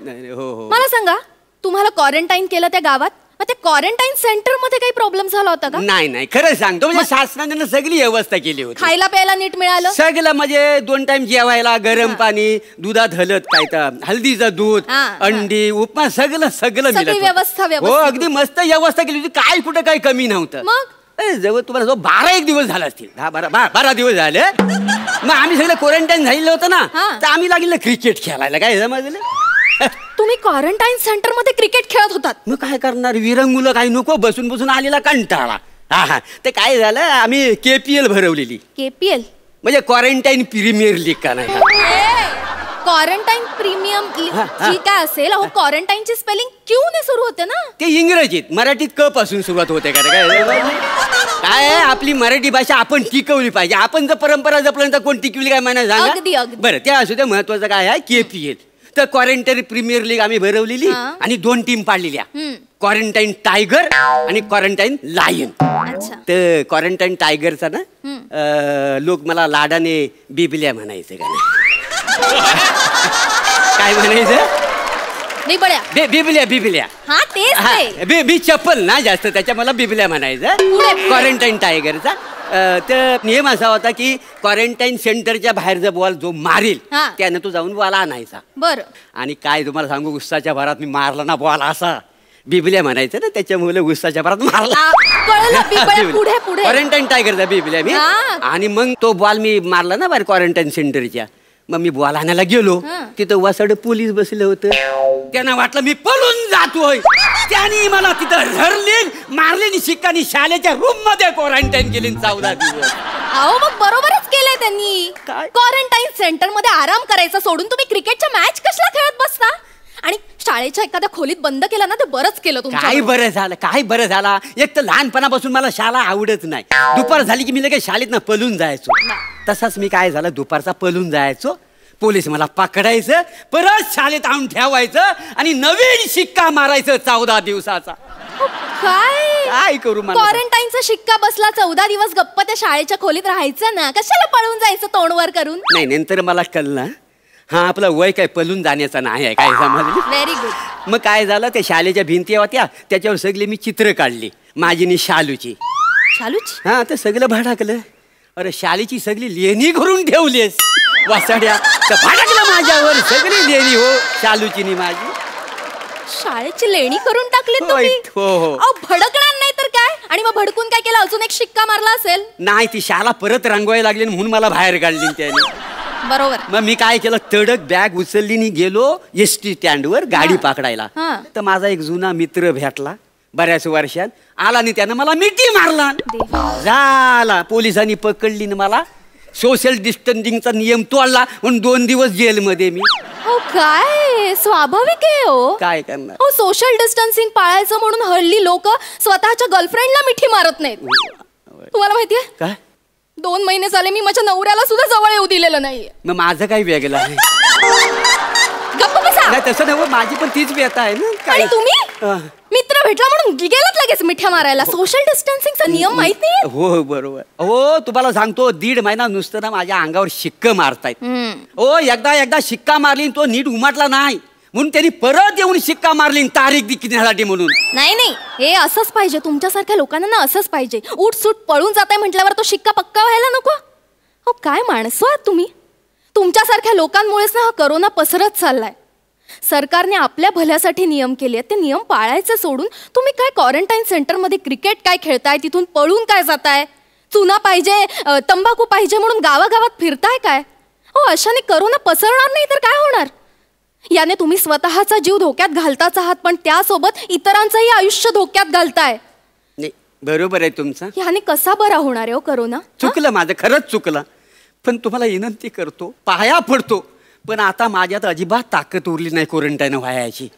S11: मला सांगा तुम्हाला क्वारंटाईन केलं त्या गावात. मग त्या क्वारंटाईन सेंटर मध्ये काही प्रॉब्लेम झाला होता का?
S9: नाही खरं सांगतो म्हणजे शासनाने सगळी व्यवस्था केली होती.
S11: खायला प्यायला नीट मिळालं
S9: सगळं. म्हणजे 2 टाइम जेवायला गरम पाणी, दुधात काय तर हळदीचं दूध, अंडी, उपमा सगळं
S11: मिळालं. व्यवस्था
S9: हो अगदी मस्त व्यवस्था केली होती. काय कुठं काही कमी नव्हतं.
S11: मग
S9: जवळ तुम्हाला 12-1 दिवस झाला असतील. 10-12 दिवस झाले. मग आम्ही सगळं क्वारंटाईन झालेलं होतं ना तर आम्ही लागले क्रिकेट खेळायला. काय समजलं?
S11: तुम्ही क्वारंटाईन सेंटर मध्ये क्रिकेट खेळत होतात.
S9: मग काय करणार विरंगुलं काही नको बसून आलेला कंटाळा. ते काय झालं आम्ही KPL भरवलेली.
S11: KPL
S9: म्हणजे क्वारंटाईन प्रीमियर लीग का नाही.
S11: क्वारंटाईन प्रीमियम जी काय असेल. अहो क्वारंटाईनची स्पेलिंग क्यू ने सुरू होते ना.
S9: ते इंग्रजीत मराठीत क पासून सुरुवात होते का. काय आपली मराठी भाषा आपण टिकवली पाहिजे. आपण जर परंपरा जपल्यानंतर कोण टिकवली काय म्हणा सांगा बरं. त्या असू द्या महत्वाचं काय आहे KPL. तर क्वारंटाईन प्रीमियर लीग आम्ही भरवलेली आणि 2 टीम पाडलेल्या. क्वारंटाईन टायगर आणि क्वारंटाईन लायन. तर क्वारंटाईन टायगरचा ना लोक मला लाडाने बिबल्या म्हणायचं का नाही. काय म्हणायचं बिबल्या
S11: हा तेच
S9: मी चप्पल ना जास्त त्याच्या मला बिबल्या म्हणायचं. क्वारंटाईन टायगरचा तर नियम असा होता की क्वारंटाईन सेंटरच्या बाहेर जर बॉल जो मारेल त्यानं तो जाऊन बॉल आणायचा.
S11: बरं.
S9: आणि काय तुम्हाला सांगू, गुस्साच्या भरात मी मारला ना बॉल असा, बिबल्या म्हणायचं ना त्याच्यामुळे गुस्साच्या भरात मारला. क्वारंटाईन टायगरचा बिबल्या मी. आणि मग तो बॉल मी मारला ना बाहेर क्वारंटाईन सेंटरच्या. मग मी बॉल आणायला गेलो, तिथं वासाड पोलीस बसलं होतं. त्यांना वाटलं मी पळून जातोय, त्यांनी मला तिथं धरले मारले शिक्कानी शाळेच्या रूम मध्ये क्वारंटाईन केली 14 दिवस.
S11: अहो मग बरोबरच केलंय त्यांनी. क्वारंटाईन सेंटर मध्ये आराम करायचा सोडून तुम्ही क्रिकेटच्या मॅच कशाला खेळत बसता? आणि शाळेच्या एखाद्या खोलीत बंद केलं ना ते बरंच केलं तुमचं.
S9: काय बरं झालं. एक तर लहानपणापासून मला शाळा आवडत नाही. दुपार झाली की मी लगेच शाळेत ना पळून जायचो. तसाच मी काय झालं, दुपारचा पळून जायचो, पोलीस मला पकडायचं, परत शाळेत आणून ठेवायचं आणि नवीन शिक्का मारायचं 14 दिवसाचा. काय करू मला.
S11: क्वारंटाईनचा शिक्का बसला, 14 दिवस गप्प त्या शाळेच्या खोलीत राहायचं ना, कशाला पळून जायचं तोंडवर करून.
S9: नाही, नंतर मला कळलं हा आपलं वय काय पळून जाण्याचं नाही आहे, काय समजली.
S11: Very good.
S9: मग काय झालं, त्या शाळेच्या भिंती होत्या त्याच्यावर सगळी मी चित्र काढली माझी नि शालूची. हा तर सगळं भडकलं. अरे शाळेची सगळी लेणी करून ठेवलीस वासाड्या, तर भडकलं माझ्यावर सगळी लेणी. हो शालूची नि माझी.
S11: शाळेची लेणी करून टाकली तुम्ही.
S9: हो.
S11: भडकणार नाही तर काय. आणि मग भडकून काय केलं, अजून एक शिक्का मारला असेल.
S9: नाही, ती शाळा परत रंगवायला लागली म्हणून मला बाहेर काढली त्याने.
S11: बरोबर.
S9: मग मी काय केलं, तडक बॅग उचलली नि गेलो एसटी स्टँडवर गाडी पकडायला. तर माझा एक जुना मित्र भेटला बऱ्याच वर्षात, आला आणि त्यानं मला मिठी मारला. झाला, पोलिसांनी पकडली ना मला. सोशल डिस्टन्सिंगचा नियम तोडला म्हणून 2 दिवस जेलमध्ये मी.
S11: हो काय स्वाभाविक आहे. हो
S9: काय करणार.
S11: हो सोशल डिस्टन्सिंग पाळायचं म्हणून हल्ली लोक स्वतःच्या गर्लफ्रेंडला मिठी मारत नाहीत. तुम्हाला माहितीये
S9: काय,
S11: 2 महिने झाले मी माझ्या नवऱ्याला सुद्धा जवळ येऊ दिलेलं नाहीये.
S9: मग माझं काही वेगळं आहे.
S11: गप्प बसा.
S9: नाही तसं नाही, माझी पण तीच व्यथा आहे ना.
S11: आणि तुम्ही मित्र भेटला म्हणून गेलात लगेच मिठ्या मारायला. सोशल डिस्टन्सिंगचा नियम माहित नाही.
S9: हो बरोबर. हो तुम्हाला सांगतो, 1.5 महिना नुसतं ना माझ्या अंगावर शिक्क मारतायत. हो एकदा शिक्का मारली तो नीट उमटला नाही म्हणून त्यांनी परत येऊन शिक्का मारली तारीख दिखण्यासाठी म्हणून.
S11: नाही हे असंच पाहिजे. तुमच्यासारख्या लोकांना ना असंच पाहिजे. उठसूट पळून जाताय म्हटल्यावर तो शिक्का पक्का व्हायला नको. हो काय माणसं आहात तुम्ही. तुमच्यासारख्या लोकांमुळेच ना हा करोना पसरत चाललाय. सरकारने आपल्या भल्यासाठी नियम केले, ते नियम पाळायचे सोडून तुम्ही काय क्वारंटाईन सेंटरमध्ये क्रिकेट काय खेळताय, तिथून पळून काय जाताय, चुना पाहिजे तंबाखू पाहिजे म्हणून गावागावात फिरताय काय. हो अशाने करोना पसरणार नाही तर काय होणार. याने तुम्ही स्वतःचा जीव धोक्यात घालताच आहात, पण त्यासोबत इतरांचंही आयुष्य धोक्यात घालताय.
S9: बरोबर आहे तुमचं.
S11: याने कसा बरा होणार आहे हो करोना.
S9: चुकलं माझं, खरंच चुकलं. पण तुम्हाला विनंती करतो, पाया पडतो, पण आता माझ्यात अजिबात ताकद उरली नाही क्वारंटाईन व्हायची.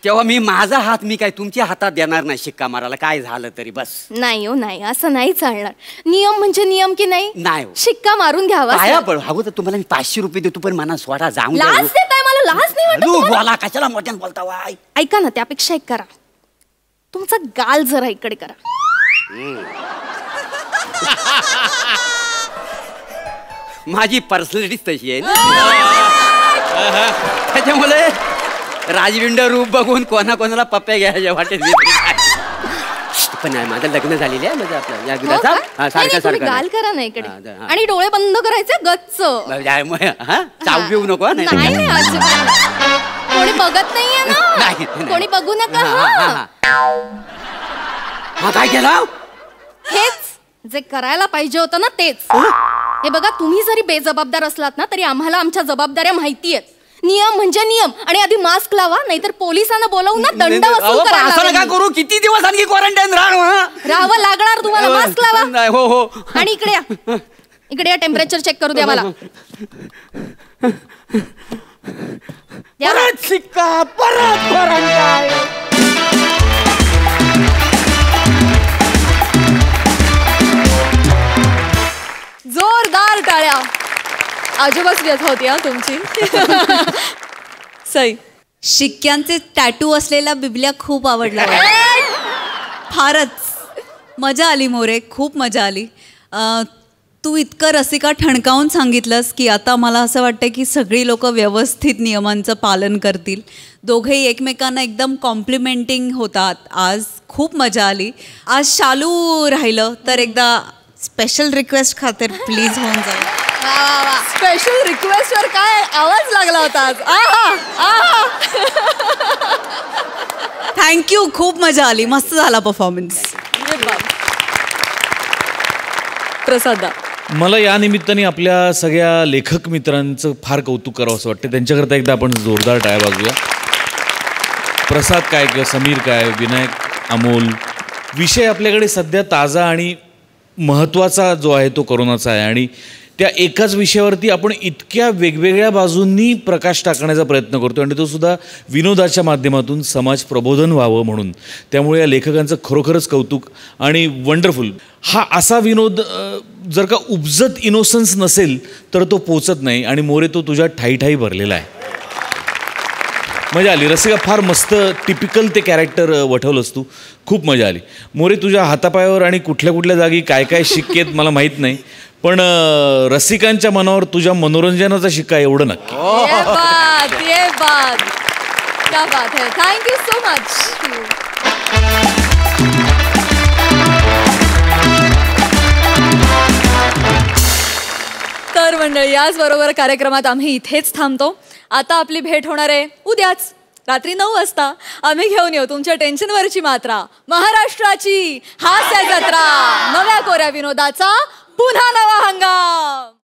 S9: तेव्हा मी माझा हात मी काय तुमच्या हातात देणार नाही शिक्का मारायला, काय झालं तरी बस.
S11: नाही हो नाही, असं नाही चालणार. नियम म्हणजे नियम की नाही.
S9: नाही
S11: शिक्का मारून घ्यावा.
S9: पाया पड. हवं तर तुम्हाला मी 500 रुपये देतो, पण मना स्वतः जाऊन
S11: लाज देताय मला. लाज नाही वाटत
S9: बोला, कशाला मोठ्यानं बोलता वाय.
S11: ऐका ना, त्यापेक्षा एक करा, तुमचा गाल जरा इकडे करा.
S9: माझी पर्सनॅलिटी तशी आहे त्याच्यामुळे राजविंड रूप बघून कोणाला पप्प्या घ्यायच्या वाटेत. पण माझं लग्न झालेलं आहे म्हणजे आपलं या गुलाचा सारखं
S11: गाल करा ना इकडे आणि डोळे बंद करायचे गच्च.
S9: चाव पिऊ नको.
S11: नाही कोणी बघत नाहीये ना, कोणी बघू नका.
S9: हा काय केलं.
S11: हेच जे करायला पाहिजे होतं ना तेच. हे बघा, तुम्ही जरी बेजबाबदार असलात ना तरी आम्हाला आमच्या जबाबदाऱ्या माहिती आहेत. नियम म्हणजे नियम. आणि आधी मास्क लावा, नाहीतर पोलिसांना बोलवून ना दंड वसूल
S9: करायला करू. किती दिवस आणखी क्वारंटाईन
S11: राहावं लागणार तुम्हाला. मास्क लावा.
S9: हो.
S11: आणि इकडे या, इकडे या, टेम्परेचर चेक करू द्या मला.
S9: परत शिक्का, परत क्वारंटाईन.
S1: जोरदार टाळ्या. अजबच व्यथा होती हा तुमची. सई,
S5: शिक्क्यांचे टॅटू असलेला बिबल्या खूप आवडला. फारच मजा आली मोरे, खूप मजा आली. तू इतकं रसिका ठणकावून सांगितलंस की आता मला असं वाटतं की सगळी लोक व्यवस्थित नियमांचं पालन करतील. दोघेही एकमेकांना एकदम कॉम्प्लिमेंटिंग होतात. आज खूप मजा आली. आज शालू राहिलं तर एकदा स्पेशल रिक्वेस्ट खातर प्लीज होऊन जाईल.
S1: स्पेशल रिक्वेस्टवर काय आवाज लागला होता आज. आहा आहा.
S5: थँक्यू, खूप मजा आली, मस्त झाला परफॉर्मन्स.
S1: प्रसादा,
S6: मला या निमित्ताने आपल्या सगळ्या लेखक मित्रांचं फार कौतुक करावं असं वाटतं. त्यांच्याकरता एकदा आपण जोरदार टाळ्या वाजवूया. प्रसाद काय किंवा समीर काय, विनायक, अमोल. विषय आपल्याकडे सध्या ताजा आणि महत्त्वाचा जो आहे तो कोरोनाचा आहे आणि त्या एकाच विषयावरती आपण इतक्या वेगवेगळ्या बाजूंनी प्रकाश टाकण्याचा प्रयत्न करतो आणि तो सुद्धा विनोदाच्या माध्यमातून समाज प्रबोधन व्हावं म्हणून. त्यामुळे या लेखकांचं खरोखरच कौतुक आणि वंडरफुल. हा असा विनोद जर का उपजत इनोसन्स नसेल तर तो पोचत नाही आणि मोरे तो तुझ्या ठाई ठाई भरलेला आहे. मजा आली. रसिका फार मस्त टिपिकल ते कॅरेक्टर वठवलंस तू. खूप मजा आली. मोरे तुझ्या हातापायावर आणि कुठल्या कुठल्या जागी काय काय शिक्के आहेत मला माहीत नाही, पण रसिकांच्या मनावर तुझ्या मनोरंजनाचा शिक्का एवढं नक्की.
S1: ये बात क्या बात है. Thank you so much. तर मंडळी, याचबरोबर कार्यक्रमात आम्ही इथेच थांबतो. आता आपली भेट होणार आहे उद्याच रात्री 9 वाजता. आम्ही घेऊन येऊ तुमच्या टेन्शनवरची मात्रा, महाराष्ट्राची हास्य जत्रा, नव्या कोऱ्या विनोदाचा पुन्हा नवा हंगाम.